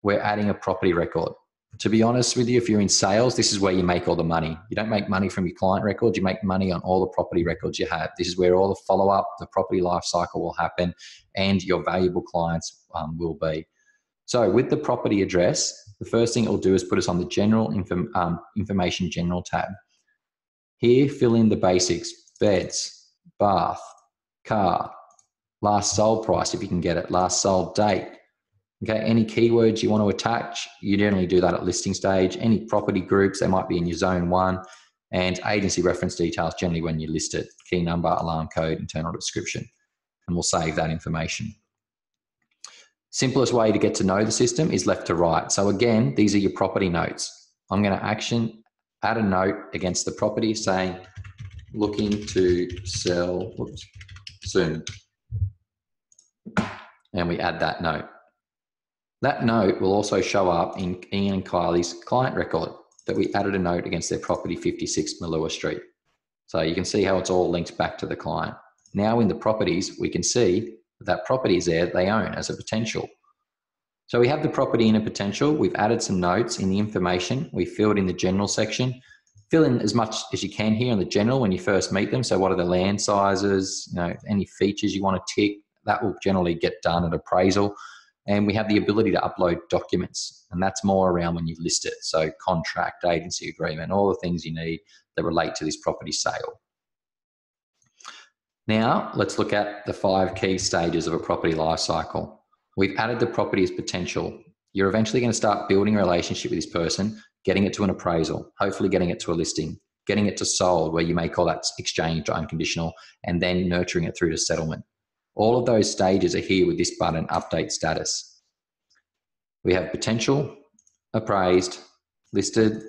we're adding a property record. To be honest with you, if you're in sales, this is where you make all the money. You don't make money from your client records, you make money on all the property records you have. This is where all the follow-up, the property life cycle will happen, and your valuable clients will be. So with the property address, the first thing it will do is put us on the general information general tab. Here, fill in the basics: beds, bath, car, last sold price if you can get it, last sold date. Okay, any keywords you want to attach, you generally do that at listing stage. Any property groups, they might be in your zone 1, and agency reference details generally when you list it, key number, alarm code, internal description, and we'll save that information. Simplest way to get to know the system is left to right. So again, these are your property notes. I'm going to add a note against the property saying, looking to sell soon. And we add that note. That note will also show up in Ian and Kylie's client record. that we added a note against their property 56 Malua Street. So you can see how it's all linked back to the client. Now in the properties, we can see that property is there they own as a potential. So we have the property in a potential. We've added some notes in the information. We filled in the general section. Fill in as much as you can here in the general when you first meet them. So what are the land sizes, any features you want to tick, that will generally get done at appraisal. And we have the ability to upload documents, and that's more around when you list it. So contract, agency agreement, all the things you need that relate to this property sale. Now, let's look at the 5 key stages of a property life cycle. We've added the property as potential. You're eventually going to start building a relationship with this person, getting it to an appraisal, hopefully getting it to a listing, getting it to sold, where you may call that exchanged or unconditional, and then nurturing it through to settlement. All of those stages are here with this button, Update Status. We have potential, appraised, listed,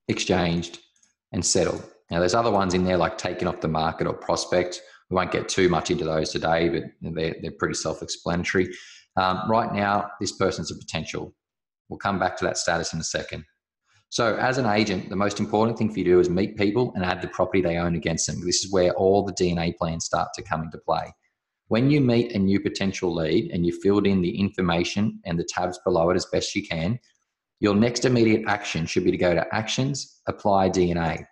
exchanged, and settled. Now, there's other ones in there like taken off the market or prospect. We won't get too much into those today, but they're pretty self-explanatory. Right now, this person's a potential. We'll come back to that status in a second. So as an agent, the most important thing for you to do is meet people and add the property they own against them. This is where all the DNA plans start to come into play. When you meet a new potential lead and you filled in the information and the tabs below it as best you can, your next immediate action should be to go to Actions, Apply DNA.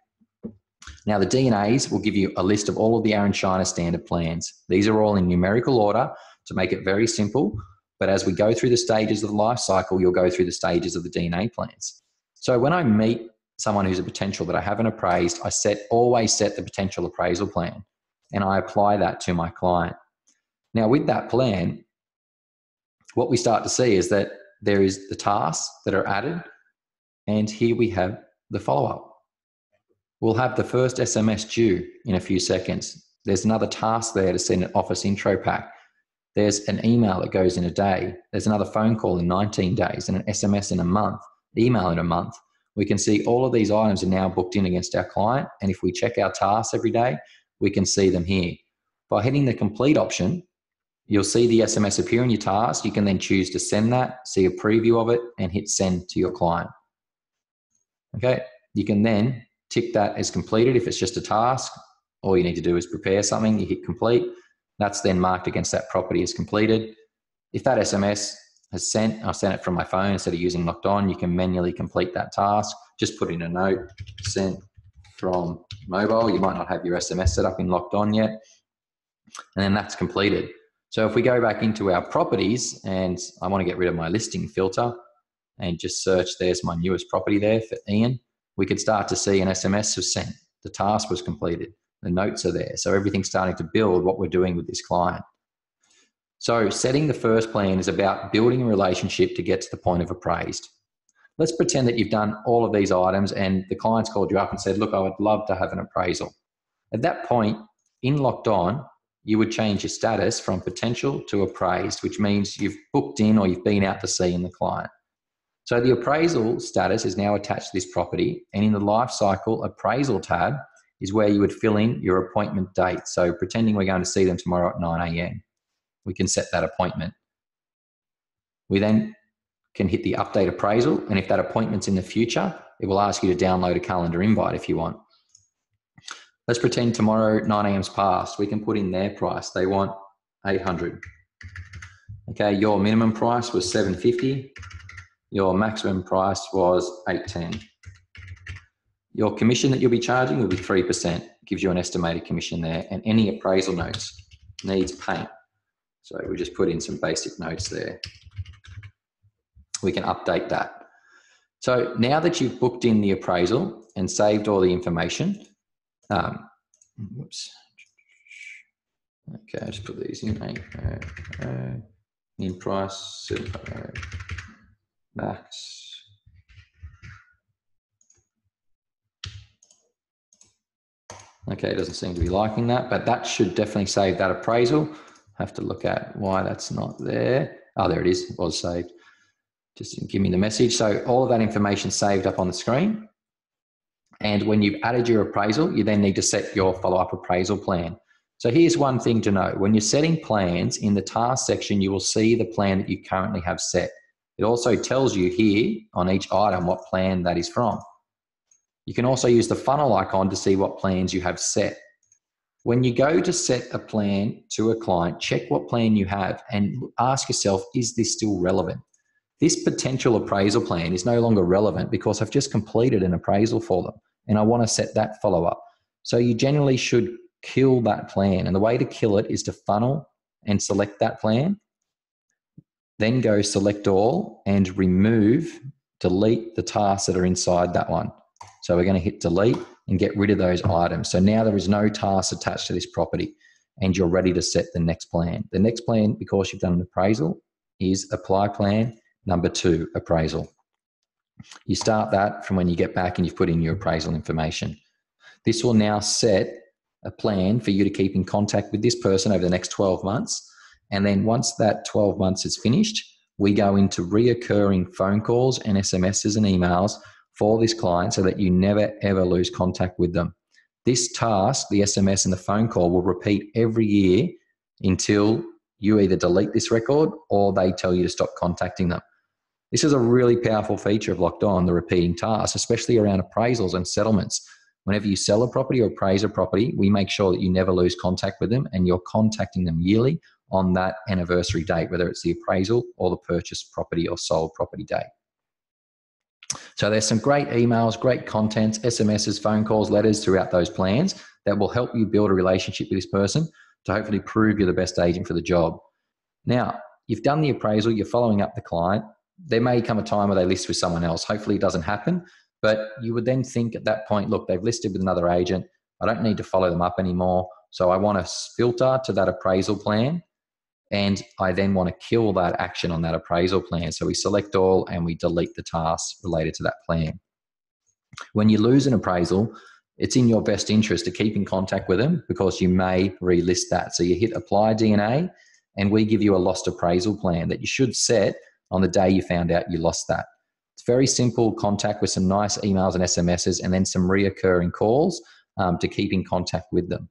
Now, the DNAs will give you a list of all of the Aaron Shiner standard plans. These are all in numerical order to make it very simple. But as we go through the stages of the life cycle, you'll go through the stages of the DNA plans. So when I meet someone who's a potential that I haven't appraised, I always set the potential appraisal plan and I apply that to my client. Now, with that plan, what we start to see is that there is the tasks that are added, and here we have the follow-up. We'll have the first SMS due in a few seconds. There's another task there to send an office intro pack. There's an email that goes in a day. There's another phone call in 19 days and an SMS in a month, email in a month. We can see all of these items are now booked in against our client. And if we check our tasks every day, we can see them here. By hitting the complete option, you'll see the SMS appear in your task. You can then choose to send that, see a preview of it, and hit send to your client. Okay, you can then tick that as completed if it's just a task. All you need to do is prepare something, you hit complete. That's then marked against that property as completed. If that SMS has sent, I've sent it from my phone instead of using LockedOn, you can manually complete that task. Just put in a note, sent from mobile. You might not have your SMS set up in LockedOn yet. And then that's completed. So if we go back into our properties and I want to get rid of my listing filter and just search, there's my newest property there for Ian, we could start to see an SMS was sent. The task was completed. The notes are there. So everything's starting to build what we're doing with this client. So setting the first plan is about building a relationship to get to the point of appraised. Let's pretend that you've done all of these items and the client's called you up and said, look, I would love to have an appraisal. At that point, in LockedOn, you would change your status from potential to appraised, which means you've booked in or you've been out to see in the client. So the appraisal status is now attached to this property, and in the life cycle appraisal tab is where you would fill in your appointment date. So pretending we're going to see them tomorrow at 9 a.m. We can set that appointment. We then can hit the update appraisal, and if that appointment's in the future, it will ask you to download a calendar invite if you want. Let's pretend tomorrow 9 a.m.'s passed. We can put in their price. They want 800. Okay, your minimum price was 750. Your maximum price was 810. Your commission that you'll be charging will be 3%. Gives you an estimated commission there. And any appraisal notes needs paint. So we just put in some basic notes there. We can update that. So now that you've booked in the appraisal and saved all the information, whoops. Okay, I'll just put these in. In price, max. Okay, it doesn't seem to be liking that, but that should definitely save that appraisal. Have to look at why that's not there. Oh, there it is. It was saved. Just didn't give me the message. So all of that information saved up on the screen. And when you've added your appraisal, you then need to set your follow-up appraisal plan. So here's one thing to know. When you're setting plans, in the task section, you will see the plan that you currently have set. It also tells you here on each item what plan that is from. You can also use the funnel icon to see what plans you have set. When you go to set a plan to a client, check what plan you have and ask yourself, is this still relevant? This potential appraisal plan is no longer relevant because I've just completed an appraisal for them and I want to set that follow-up. So you generally should kill that plan. And the way to kill it is to funnel and select that plan, then go select all and delete the tasks that are inside that one. So we're going to hit delete and get rid of those items. So now there is no task attached to this property and you're ready to set the next plan. The next plan, because you've done an appraisal, is apply plan number 2, appraisal. You start that from when you get back and you've put in your appraisal information. This will now set a plan for you to keep in contact with this person over the next 12 months. And then once that 12 months is finished, we go into reoccurring phone calls and SMSs and emails for this client so that you never ever lose contact with them. This task, the SMS and the phone call, will repeat every year until you either delete this record or they tell you to stop contacting them. This is a really powerful feature of LockedOn, the repeating tasks, especially around appraisals and settlements. Whenever you sell a property or appraise a property, we make sure that you never lose contact with them and you're contacting them yearly on that anniversary date, whether it's the appraisal or the purchased property or sold property date. So there's some great emails, great content, SMSs, phone calls, letters throughout those plans that will help you build a relationship with this person to hopefully prove you're the best agent for the job. Now, you've done the appraisal, you're following up the client. There may come a time where they list with someone else. Hopefully it doesn't happen, but you would then think at that point, look, they've listed with another agent. I don't need to follow them up anymore. So I want to filter to that appraisal plan. And I then want to kill that action on that appraisal plan. So we select all and we delete the tasks related to that plan. When you lose an appraisal, it's in your best interest to keep in contact with them because you may relist that. So you hit apply DNA and we give you a lost appraisal plan that you should set on the day you found out you lost that. It's very simple contact with some nice emails and SMSs and then some reoccurring calls to keep in contact with them.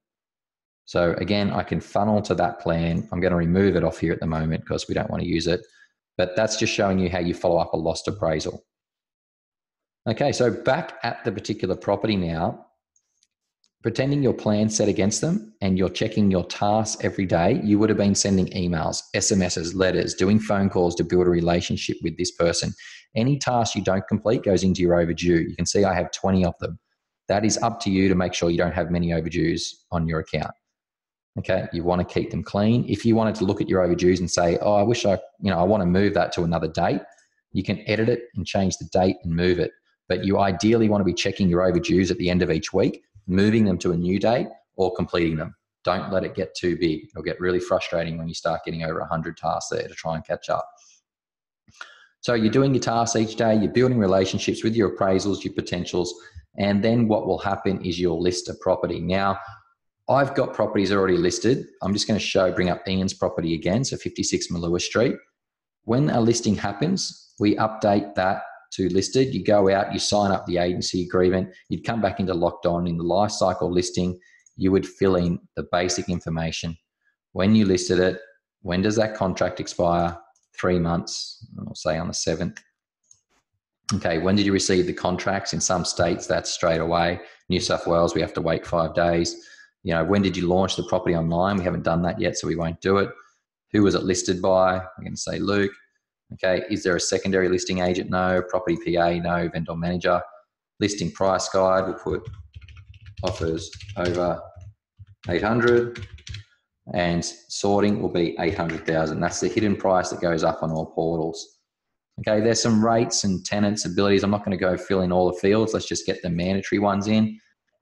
So again, I can funnel to that plan. I'm going to remove it off here at the moment because we don't want to use it. But that's just showing you how you follow up a lost appraisal. Okay, so back at the particular property now, pretending your plan set against them and you're checking your tasks every day, you would have been sending emails, SMSs, letters, doing phone calls to build a relationship with this person. Any task you don't complete goes into your overdue. You can see I have 20 of them. That is up to you to make sure you don't have many overdues on your account. Okay, you want to keep them clean. If you wanted to look at your overdues and say, oh, I wish I want to move that to another date, you can edit it and change the date and move it. But you ideally want to be checking your overdues at the end of each week, moving them to a new date or completing them. Don't let it get too big. It'll get really frustrating when you start getting over 100 tasks there to try and catch up. So you're doing your tasks each day, you're building relationships with your appraisals, your potentials, and then what will happen is you'll list a property. Now, I've got properties already listed. I'm just going to bring up Ian's property again, so 56 Malua Street. When a listing happens, we update that to listed. You go out, you sign up the agency agreement, you'd come back into LockedOn. In the life cycle listing, you would fill in the basic information. When you listed it, when does that contract expire? 3 months, I'll say on the 7th. Okay, when did you receive the contracts? In some states, that's straight away. New South Wales, we have to wait 5 days. When did you launch the property online? We haven't done that yet, so we won't do it. Who was it listed by? I'm going to say Luke. Okay, is there a secondary listing agent? No. Property PA? No. Vendor manager. Listing price guide, we'll put offers over 800. And sorting will be 800,000. That's the hidden price that goes up on all portals. Okay, there's some rates and tenants, abilities. I'm not going to go fill in all the fields. Let's just get the mandatory ones in.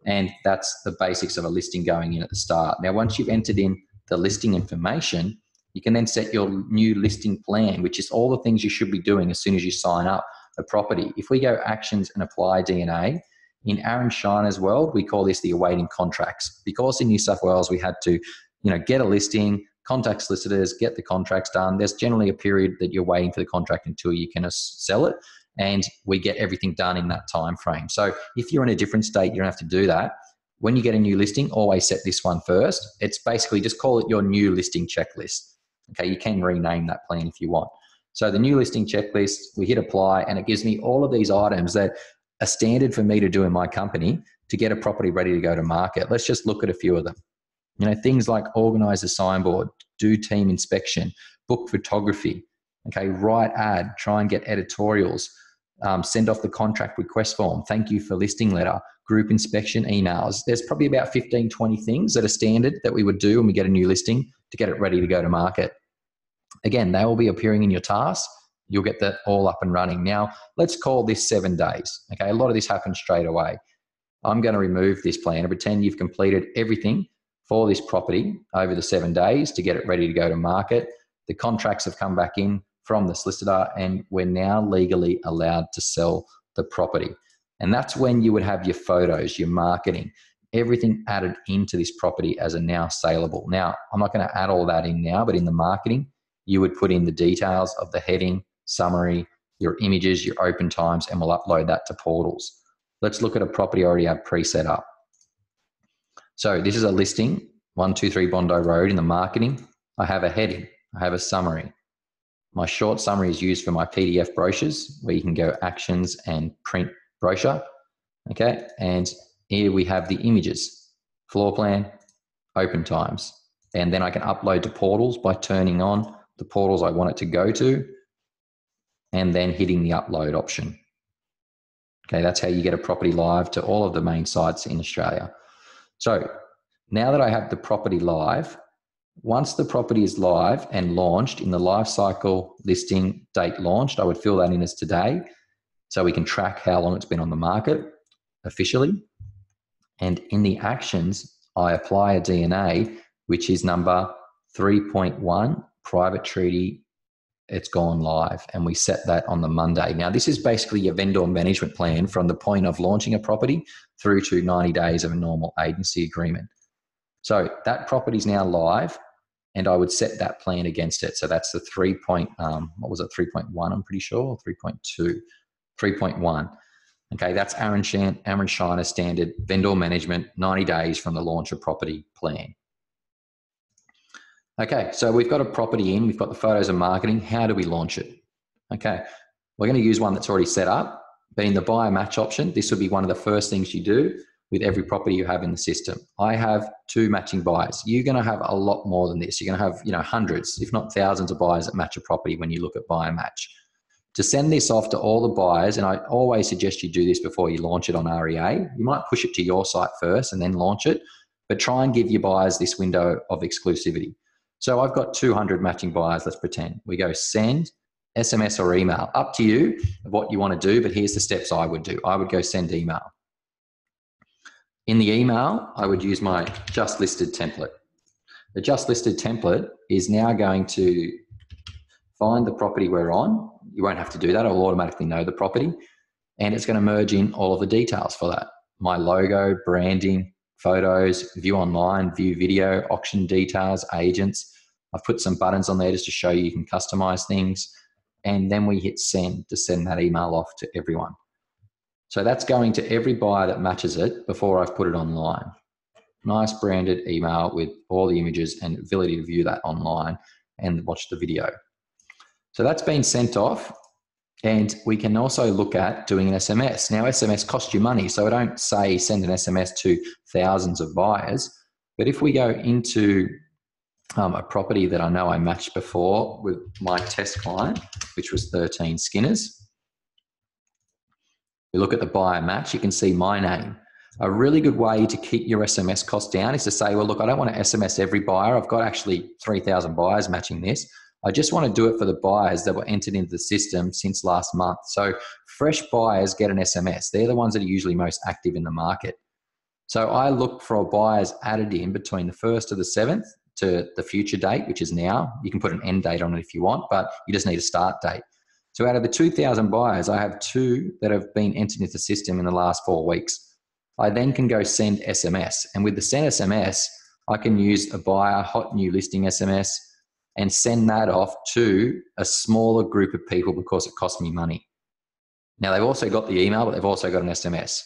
And that's the basics of a listing going in at the start. Now, once you've entered in the listing information, you can then set your new listing plan, which is all the things you should be doing as soon as you sign up a property. If we go actions and apply DNA, in Aaron Shiner's world, we call this the awaiting contracts. Because in New South Wales, we had to get a listing, contact solicitors, get the contracts done. There's generally a period that you're waiting for the contract until you can sell it. And we get everything done in that time frame. So if you're in a different state, you don't have to do that. When you get a new listing, always set this one first. It's basically just call it your new listing checklist. Okay, you can rename that plan if you want. So the new listing checklist, we hit apply and it gives me all of these items that a standard for me to do in my company to get a property ready to go to market. Let's just look at a few of them. Things like organize a signboard, do team inspection, book photography, okay, write ad, try and get editorials, send off the contract request form, thank you for listing letter, group inspection emails. There's probably about 15, 20 things that are standard that we would do when we get a new listing to get it ready to go to market. Again, they will be appearing in your tasks. You'll get that all up and running. Now, let's call this 7 days. Okay, a lot of this happens straight away. I'm going to remove this plan and pretend you've completed everything for this property over the 7 days to get it ready to go to market. The contracts have come back in from the solicitor and we're now legally allowed to sell the property. And that's when you would have your photos, your marketing, everything added into this property as a now saleable. Now, I'm not going to add all that in now, but in the marketing, you would put in the details of the heading, summary, your images, your open times, and we'll upload that to portals. Let's look at a property I already have pre-set up. So this is a listing, 123 Bondi Road. In the marketing, I have a heading, I have a summary. My short summary is used for my PDF brochures where you can go actions and print brochure. Okay, and here we have the images, floor plan, open times. And then I can upload to portals by turning on the portals I want it to go to and then hitting the upload option. Okay, that's how you get a property live to all of the main sites in Australia. So now that I have the property live, once the property is live and launched in the life cycle listing date launched, I would fill that in as today so we can track how long it's been on the market officially. And in the actions, I apply a DNA, which is number 3.1, private treaty, it's gone live, and we set that on the Monday. Now, this is basically your vendor management plan from the point of launching a property through to 90 days of a normal agency agreement. So that property is now live, and I would set that plan against it. So that's the 3.1, I'm pretty sure, 3.2, 3.1. Okay, that's Aaron Shiner's standard vendor management, 90 days from the launch of property plan. Okay, so we've got a property in, we've got the photos and marketing. How do we launch it? Okay, we're going to use one that's already set up, but in the buyer match option, this will be one of the first things you do with every property you have in the system. I have 2 matching buyers. You're going to have a lot more than this. You're going to have, hundreds, if not thousands of buyers that match a property when you look at buyer match. To send this off to all the buyers, and I always suggest you do this before you launch it on REA. You might push it to your site first and then launch it, but try and give your buyers this window of exclusivity. So I've got 200 matching buyers, let's pretend. We go send, SMS or email. Up to you of what you want to do, but here's the steps I would do. I would go send email. In the email, I would use my just listed template. The just listed template is now going to find the property we're on. You won't have to do that. I'll automatically know the property. And it's going to merge in all of the details for that. My logo, branding, photos, view online, view video, auction details, agents. I've put some buttons on there just to show you can customize things. And then we hit send to send that email off to everyone. So that's going to every buyer that matches it before I've put it online. Nice branded email with all the images and ability to view that online and watch the video. So that's been sent off, and we can also look at doing an SMS. Now, SMS costs you money, so I don't say send an SMS to thousands of buyers, but if we go into a property that I know I matched before with my test client, which was 13 Skinners, we look at the buyer match, you can see my name. A really good way to keep your SMS costs down is to say, well, look, I don't want to SMS every buyer. I've got actually 3,000 buyers matching this. I just want to do it for the buyers that were entered into the system since last month. So fresh buyers get an SMS. They're the ones that are usually most active in the market. So I look for buyers added in between the 1st to the 7th to the future date, which is now. You can put an end date on it if you want, but you just need a start date. So out of the 2,000 buyers, I have 2 that have been entered into the system in the last 4 weeks. I then can go send SMS. And with the send SMS, I can use a buyer hot new listing SMS and send that off to a smaller group of people because it costs me money. Now, they've also got the email, but they've also got an SMS.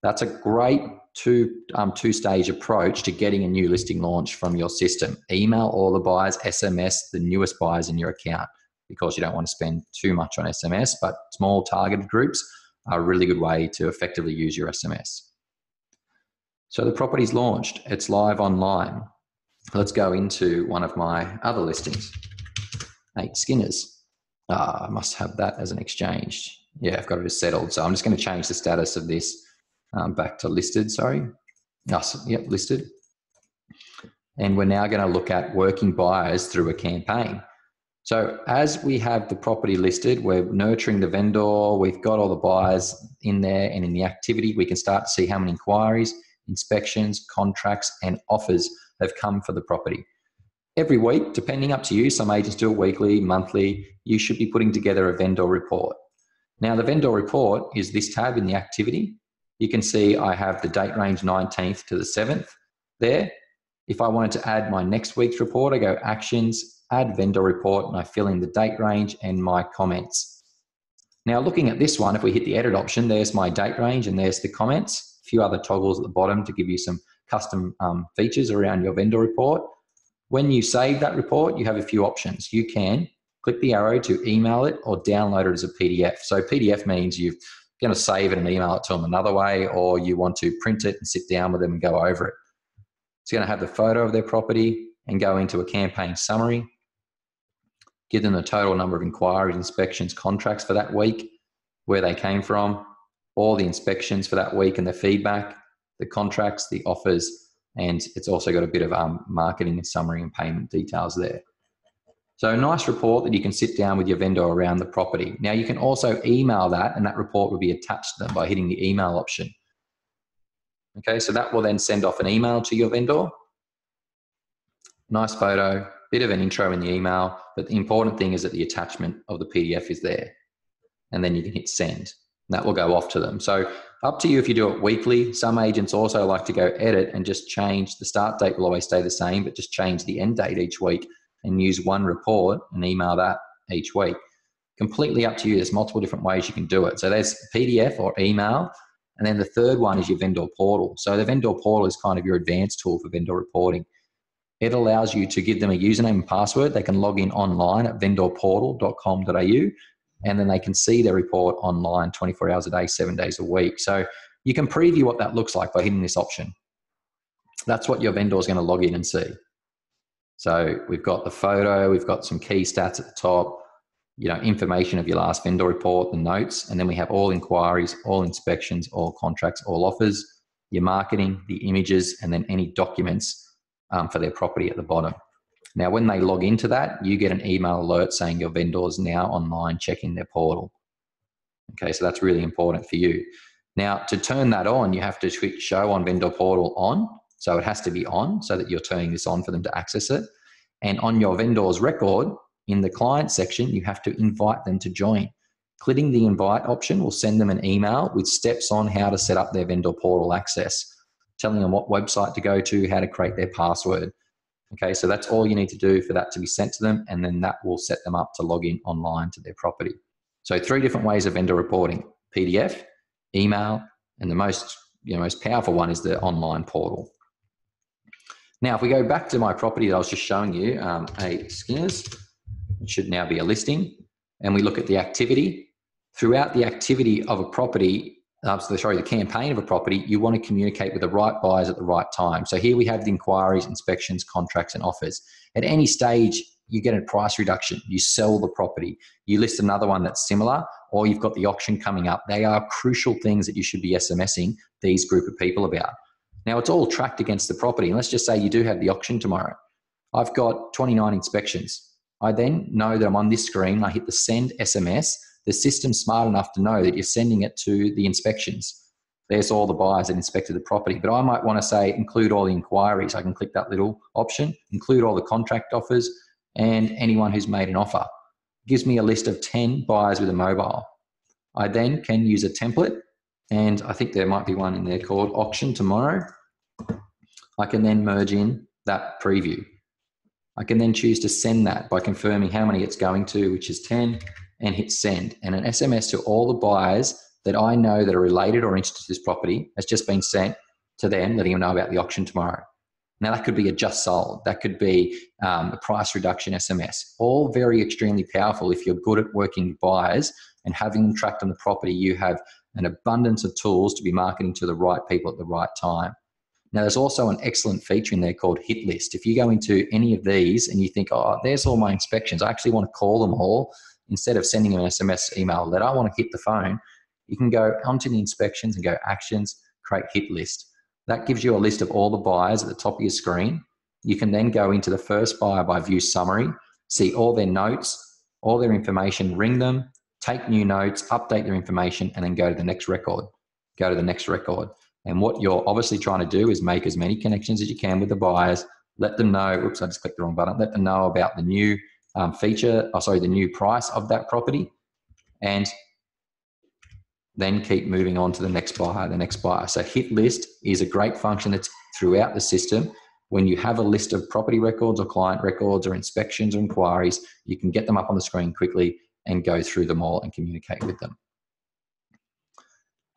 That's a great two-stage approach to getting a new listing launch from your system. Email all the buyers, SMS the newest buyers in your account because you don't want to spend too much on SMS, but small targeted groups, a really good way to effectively use your SMS. So the property's launched. It's live online. Let's go into one of my other listings, 8 Skinners. I must have that as an exchange. Yeah, I've got it as settled. So I'm just going to change the status of this back to listed, sorry. Yep, listed. And we're now going to look at working buyers through a campaign. So as we have the property listed, we're nurturing the vendor, we've got all the buyers in there, and in the activity, we can start to see how many inquiries, inspections, contracts, and offers have come for the property. Every week, depending up to you, some agents do it weekly, monthly, you should be putting together a vendor report. Now, the vendor report is this tab in the activity. You can see I have the date range 19th to the 7th there. If I wanted to add my next week's report, I go Actions, Add Vendor Report, and I fill in the date range and my comments. Now, looking at this one, if we hit the Edit option, there's my date range and there's the comments. A few other toggles at the bottom to give you some custom features around your vendor report. When you save that report, you have a few options. You can click the arrow to email it or download it as a PDF. So PDF means you're going to save it and email it to them another way, or you want to print it and sit down with them and go over it. It's going to have the photo of their property and go into a campaign summary, give them the total number of inquiries, inspections, contracts for that week, where they came from, all the inspections for that week and the feedback, the contracts, the offers, and it's also got a bit of marketing and summary and payment details there. So a nice report that you can sit down with your vendor around the property. Now you can also email that, and that report will be attached to them by hitting the email option. Okay, so that will then send off an email to your vendor. Nice photo, bit of an intro in the email, but the important thing is that the attachment of the PDF is there. And then you can hit send. That will go off to them. So up to you if you do it weekly. Some agents also like to go edit and just change. The start date will always stay the same, but just change the end date each week and use one report and email that each week. Completely up to you. There's multiple different ways you can do it. So there's PDF or email. And then the third one is your vendor portal. So the vendor portal is kind of your advanced tool for vendor reporting. It allows you to give them a username and password. They can log in online at vendorportal.com.au, and then they can see their report online 24 hours a day, 7 days a week. So you can preview what that looks like by hitting this option. That's what your vendor is going to log in and see. So we've got the photo, we've got some key stats at the top, information of your last vendor report, the notes, and then we have all inquiries, all inspections, all contracts, all offers, your marketing, the images, and then any documents for their property at the bottom. Now, when they log into that, you get an email alert saying your vendor is now online checking their portal. Okay, so that's really important for you. Now, to turn that on, you have to click Show on Vendor Portal on. So it has to be on so that you're turning this on for them to access it. And on your vendor's record, in the client section, you have to invite them to join. Clicking the invite option will send them an email with steps on how to set up their vendor portal access, telling them what website to go to, how to create their password. Okay, so that's all you need to do for that to be sent to them, and then that will set them up to log in online to their property. So 3 different ways of vendor reporting: PDF, email, and the most powerful one is the online portal. Now, if we go back to my property that I was just showing you, 8 Skinners, it should now be a listing, and we look at the activity. Throughout the activity of a property, the campaign of a property, you want to communicate with the right buyers at the right time. So here we have the inquiries, inspections, contracts, and offers. At any stage, you get a price reduction. You sell the property. You list another one that's similar, or you've got the auction coming up. They are crucial things that you should be SMSing these group of people about. Now, it's all tracked against the property. And let's just say you do have the auction tomorrow. I've got 29 inspections. I then know that I'm on this screen. I hit the send SMS. The system's smart enough to know that you're sending it to the inspections. There's all the buyers that inspected the property. But I might want to say include all the inquiries. I can click that little option, include all the contract offers and anyone who's made an offer. It gives me a list of 10 buyers with a mobile. I then can use a template, and I think there might be one in there called auction tomorrow. I can then merge in that preview. I can then choose to send that by confirming how many it's going to, which is 10, and hit send. And an SMS to all the buyers that I know that are related or interested in this property has just been sent to them, letting them know about the auction tomorrow. Now, that could be a just sold. That could be a price reduction SMS. All very extremely powerful if you're good at working with buyers and having them tracked on the property. You have an abundance of tools to be marketing to the right people at the right time. Now, there's also an excellent feature in there called Hit List. If you go into any of these and you think, oh, there's all my inspections, I actually want to call them all, instead of sending them an SMS, email, letter, I want to hit the phone, you can go onto the inspections and go Actions, create Hit List. That gives you a list of all the buyers at the top of your screen. You can then go into the first buyer by view summary, see all their notes, all their information, ring them, take new notes, update their information, and then go to the next record. Go to the next record. And what you're obviously trying to do is make as many connections as you can with the buyers, let them know, oops, I just clicked the wrong button, let them know about the new the new price of that property, and then keep moving on to the next buyer, the next buyer. So Hit List is a great function that's throughout the system. When you have a list of property records or client records or inspections or inquiries, you can get them up on the screen quickly and go through them all and communicate with them.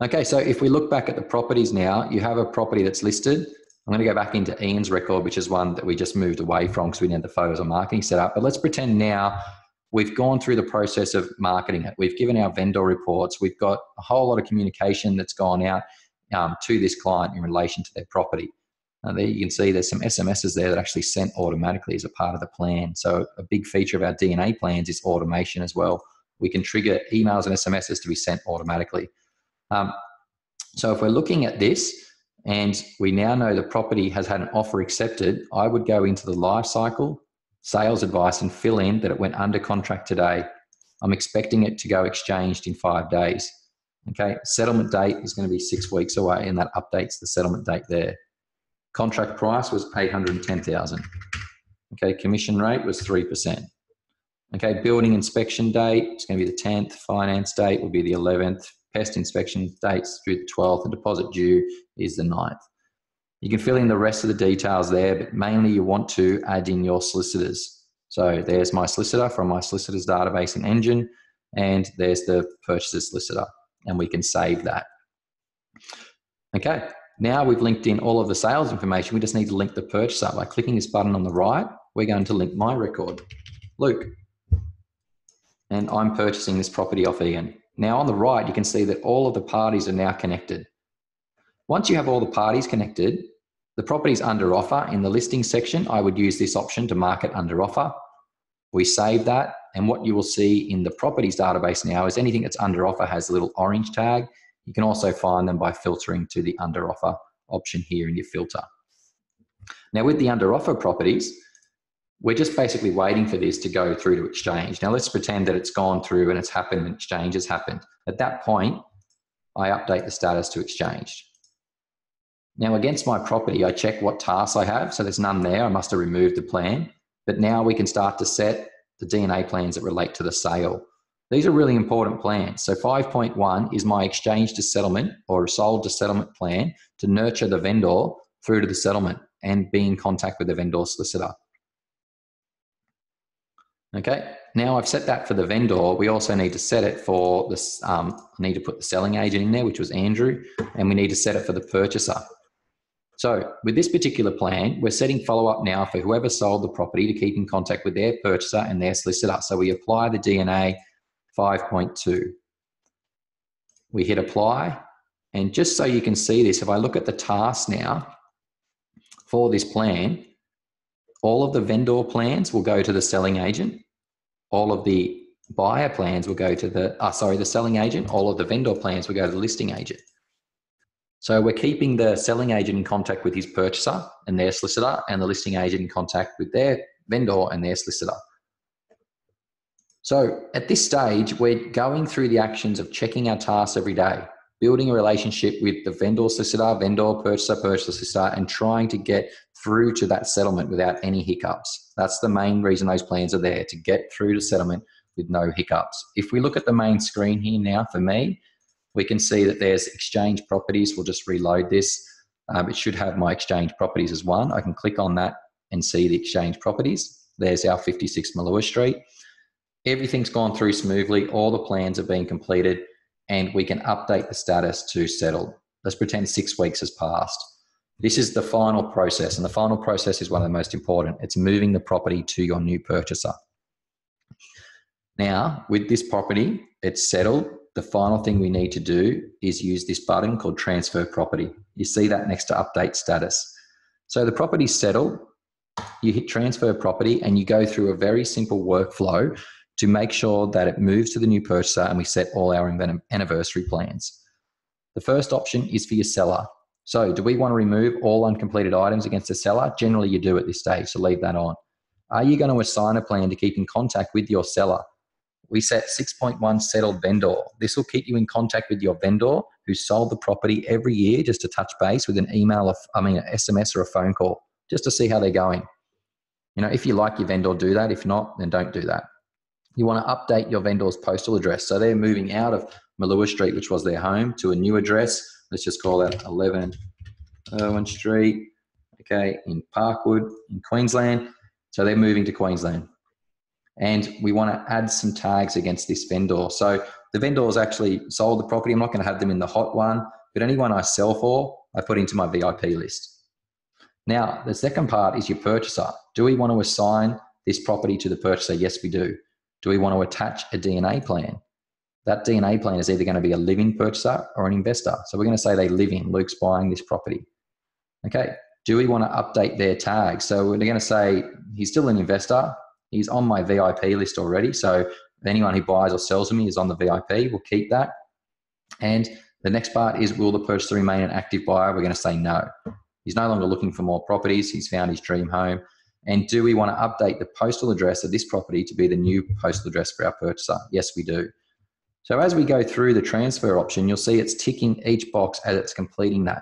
Okay, so if we look back at the properties now, you have a property that's listed. I'm going to go back into Ian's record, which is one that we just moved away from because we didn't have the photos of marketing set up. But let's pretend now we've gone through the process of marketing it. We've given our vendor reports. We've got a whole lot of communication that's gone out to this client in relation to their property. There you can see there's some SMSs there that actually sent automatically as a part of the plan. So a big feature of our DNA plans is automation as well. We can trigger emails and SMSs to be sent automatically. So if we're looking at this and we now know the property has had an offer accepted, I would go into the life cycle, sales advice, and fill in that it went under contract today. I'm expecting it to go exchanged in 5 days. Okay, settlement date is going to be 6 weeks away, and that updates the settlement date there. Contract price was $810,000. Okay, commission rate was 3%. Okay, building inspection date is going to be the 10th. Finance date will be the 11th. Pest inspection dates through the 12th, and deposit due is the 9th. You can fill in the rest of the details there, but mainly you want to add in your solicitors. So there's my solicitor from my solicitors database and engine, and there's the purchaser solicitor, and we can save that. Okay, now we've linked in all of the sales information. We just need to link the purchaser. By clicking this button on the right, we're going to link my record, Luke, and I'm purchasing this property off Ian. Now on the right, you can see that all of the parties are now connected. Once you have all the parties connected, the property's under offer. In the listing section, I would use this option to mark it under offer. We save that, and what you will see in the properties database now is anything that's under offer has a little orange tag. You can also find them by filtering to the under offer option here in your filter. Now with the under offer properties, we're just basically waiting for this to go through to exchange. Now let's pretend that it's gone through and it's happened and exchange has happened. At that point, I update the status to exchanged. Now against my property, I check what tasks I have. So there's none there. I must have removed the plan. But now we can start to set the DNA plans that relate to the sale. These are really important plans. So 5.1 is my exchange to settlement or sold to settlement plan to nurture the vendor through to the settlement and be in contact with the vendor solicitor. Okay, now I've set that for the vendor. We also need to set it for this. I need to put the selling agent in there, which was Andrew, and we need to set it for the purchaser. So with this particular plan, we're setting follow-up now for whoever sold the property to keep in contact with their purchaser and their solicitor. So we apply the DNA 5.2. We hit apply, and just so you can see this, if I look at the tasks now for this plan, all of the vendor plans will go to the selling agent. All of the buyer plans will go to the selling agent. All of the vendor plans will go to the listing agent. So we're keeping the selling agent in contact with his purchaser and their solicitor, and the listing agent in contact with their vendor and their solicitor. So at this stage, we're going through the actions of checking our tasks every day, building a relationship with the vendor solicitor, vendor purchaser, purchaser solicitor, and trying to get through to that settlement without any hiccups. That's the main reason those plans are there, to get through to settlement with no hiccups. If we look at the main screen here now for me, we can see that there's exchange properties. We'll just reload this. It should have my exchange properties as one. I can click on that and see the exchange properties. There's our 56 Malua Street. Everything's gone through smoothly. All the plans have been completed, and we can update the status to settled. Let's pretend 6 weeks has passed. This is the final process, and the final process is one of the most important. It's moving the property to your new purchaser. Now, with this property, it's settled. the final thing we need to do is use this button called transfer property. You see that next to update status. So the property's settled, you hit transfer property and you go through a very simple workflow to make sure that it moves to the new purchaser and we set all our anniversary plans. The first option is for your seller. So do we want to remove all uncompleted items against the seller? Generally you do at this stage, so leave that on. Are you going to assign a plan to keep in contact with your seller? We set 6.1 settled vendor. This will keep you in contact with your vendor who sold the property every year, just to touch base with an email, an SMS or a phone call, just to see how they're going. You know, if you like your vendor, do that. If not, then don't do that. You want to update your vendor's postal address. So they're moving out of Malua Street, which was their home, to a new address. Let's just call that 11 Irwin Street, okay, in Parkwood in Queensland. So they're moving to Queensland. And we want to add some tags against this vendor. So the vendor's actually sold the property. I'm not going to have them in the hot one, but anyone I sell for, I put into my VIP list. Now, the second part is your purchaser. Do we want to assign this property to the purchaser? Yes, we do. Do we want to attach a DNA plan? That DNA plan is either going to be a living purchaser or an investor. So we're going to say they live in, Luke's buying this property. Okay, do we want to update their tag? So we're going to say he's still an investor. He's on my VIP list already. So anyone who buys or sells from me is on the VIP. We'll keep that. And the next part is, will the purchaser remain an active buyer? We're going to say no. He's no longer looking for more properties. He's found his dream home. And do we want to update the postal address of this property to be the new postal address for our purchaser? Yes, we do. So as we go through the transfer option, you'll see it's ticking each box as it's completing that.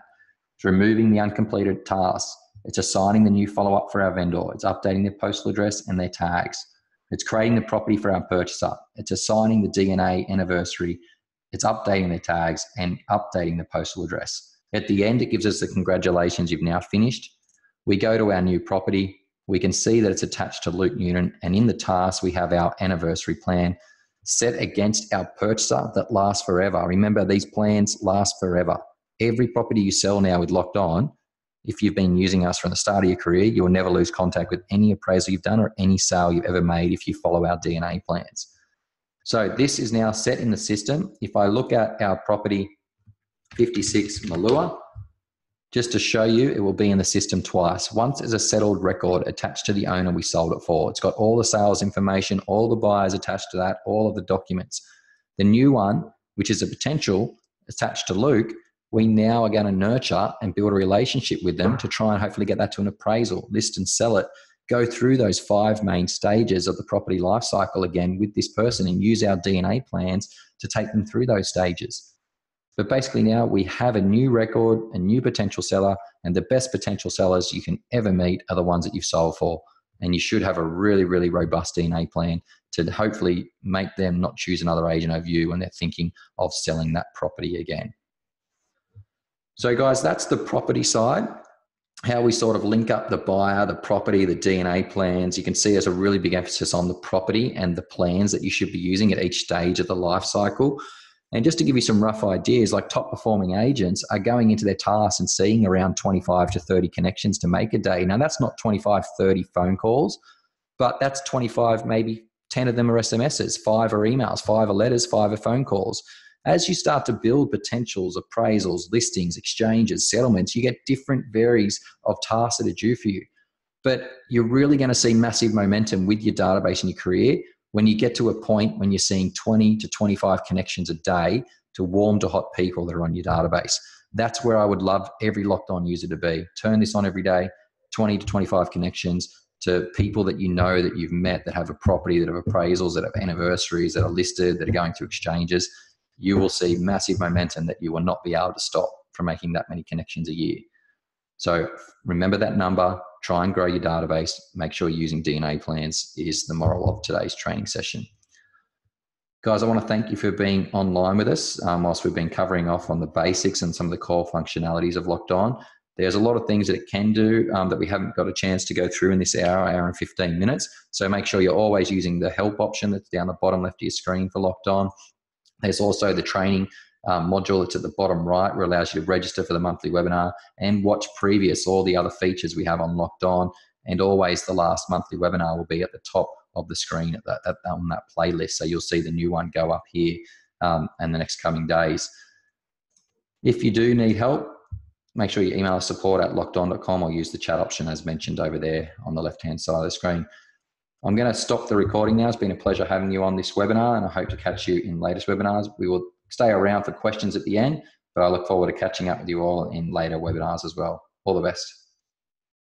It's removing the uncompleted tasks. It's assigning the new follow-up for our vendor. It's updating their postal address and their tags. It's creating the property for our purchaser. It's assigning the DNA anniversary. It's updating their tags and updating the postal address. At the end, it gives us the congratulations, you've now finished. We go to our new property. We can see that it's attached to Luke Newton, and in the task, we have our anniversary plan set against our purchaser that lasts forever. Remember, these plans last forever. Every property you sell now with LockedOn, if you've been using us from the start of your career, you will never lose contact with any appraisal you've done or any sale you've ever made if you follow our DNA plans. So this is now set in the system. If I look at our property 56 Malua, just to show you, it will be in the system twice. Once as a settled record attached to the owner we sold it for. It's got all the sales information, all the buyers attached to that, all of the documents. The new one, which is a potential attached to Luke, we now are going to nurture and build a relationship with them to try and hopefully get that to an appraisal, list and sell it, go through those 5 main stages of the property life cycle again with this person and use our DNA plans to take them through those stages. But basically now we have a new record, a new potential seller, and the best potential sellers you can ever meet are the ones that you've sold for. And you should have a really, really robust DNA plan to hopefully make them not choose another agent over you when they're thinking of selling that property again. So guys, that's the property side, how we sort of link up the buyer, the property, the DNA plans. You can see there's a really big emphasis on the property and the plans that you should be using at each stage of the life cycle. And just to give you some rough ideas, like top performing agents are going into their tasks and seeing around 25 to 30 connections to make a day. Now that's not 25, 30 phone calls, but that's 25, maybe 10 of them are SMSs, 5 are emails, 5 are letters, 5 are phone calls. As you start to build potentials, appraisals, listings, exchanges, settlements, you get different varies of tasks that are due for you. But you're really going to see massive momentum with your database in your career when you get to a point when you're seeing 20 to 25 connections a day to warm to hot people that are on your database. That's where I would love every LockedOn user to be. Turn this on every day, 20 to 25 connections to people that you know that you've met that have a property, that have appraisals, that have anniversaries, that are listed, that are going through exchanges. You will see massive momentum that you will not be able to stop from making that many connections a year. So remember that number, try and grow your database, make sure you're using DNA plans is the moral of today's training session. Guys, I want to thank you for being online with us whilst we've been covering off on the basics and some of the core functionalities of LockedOn. There's a lot of things that it can do that we haven't got a chance to go through in this hour and 15 minutes. So make sure you're always using the help option that's down the bottom left of your screen for LockedOn. There's also the training module that's at the bottom right where it allows you to register for the monthly webinar and watch previous, all the other features we have on LockedOn. And always the last monthly webinar will be at the top of the screen on that playlist. So you'll see the new one go up here and the next coming days. If you do need help, make sure you email us support@lockedon.com or use the chat option as mentioned over there on the left-hand side of the screen. I'm going to stop the recording now. It's been a pleasure having you on this webinar, and I hope to catch you in latest webinars. We will stay around for questions at the end, but I look forward to catching up with you all in later webinars as well. All the best.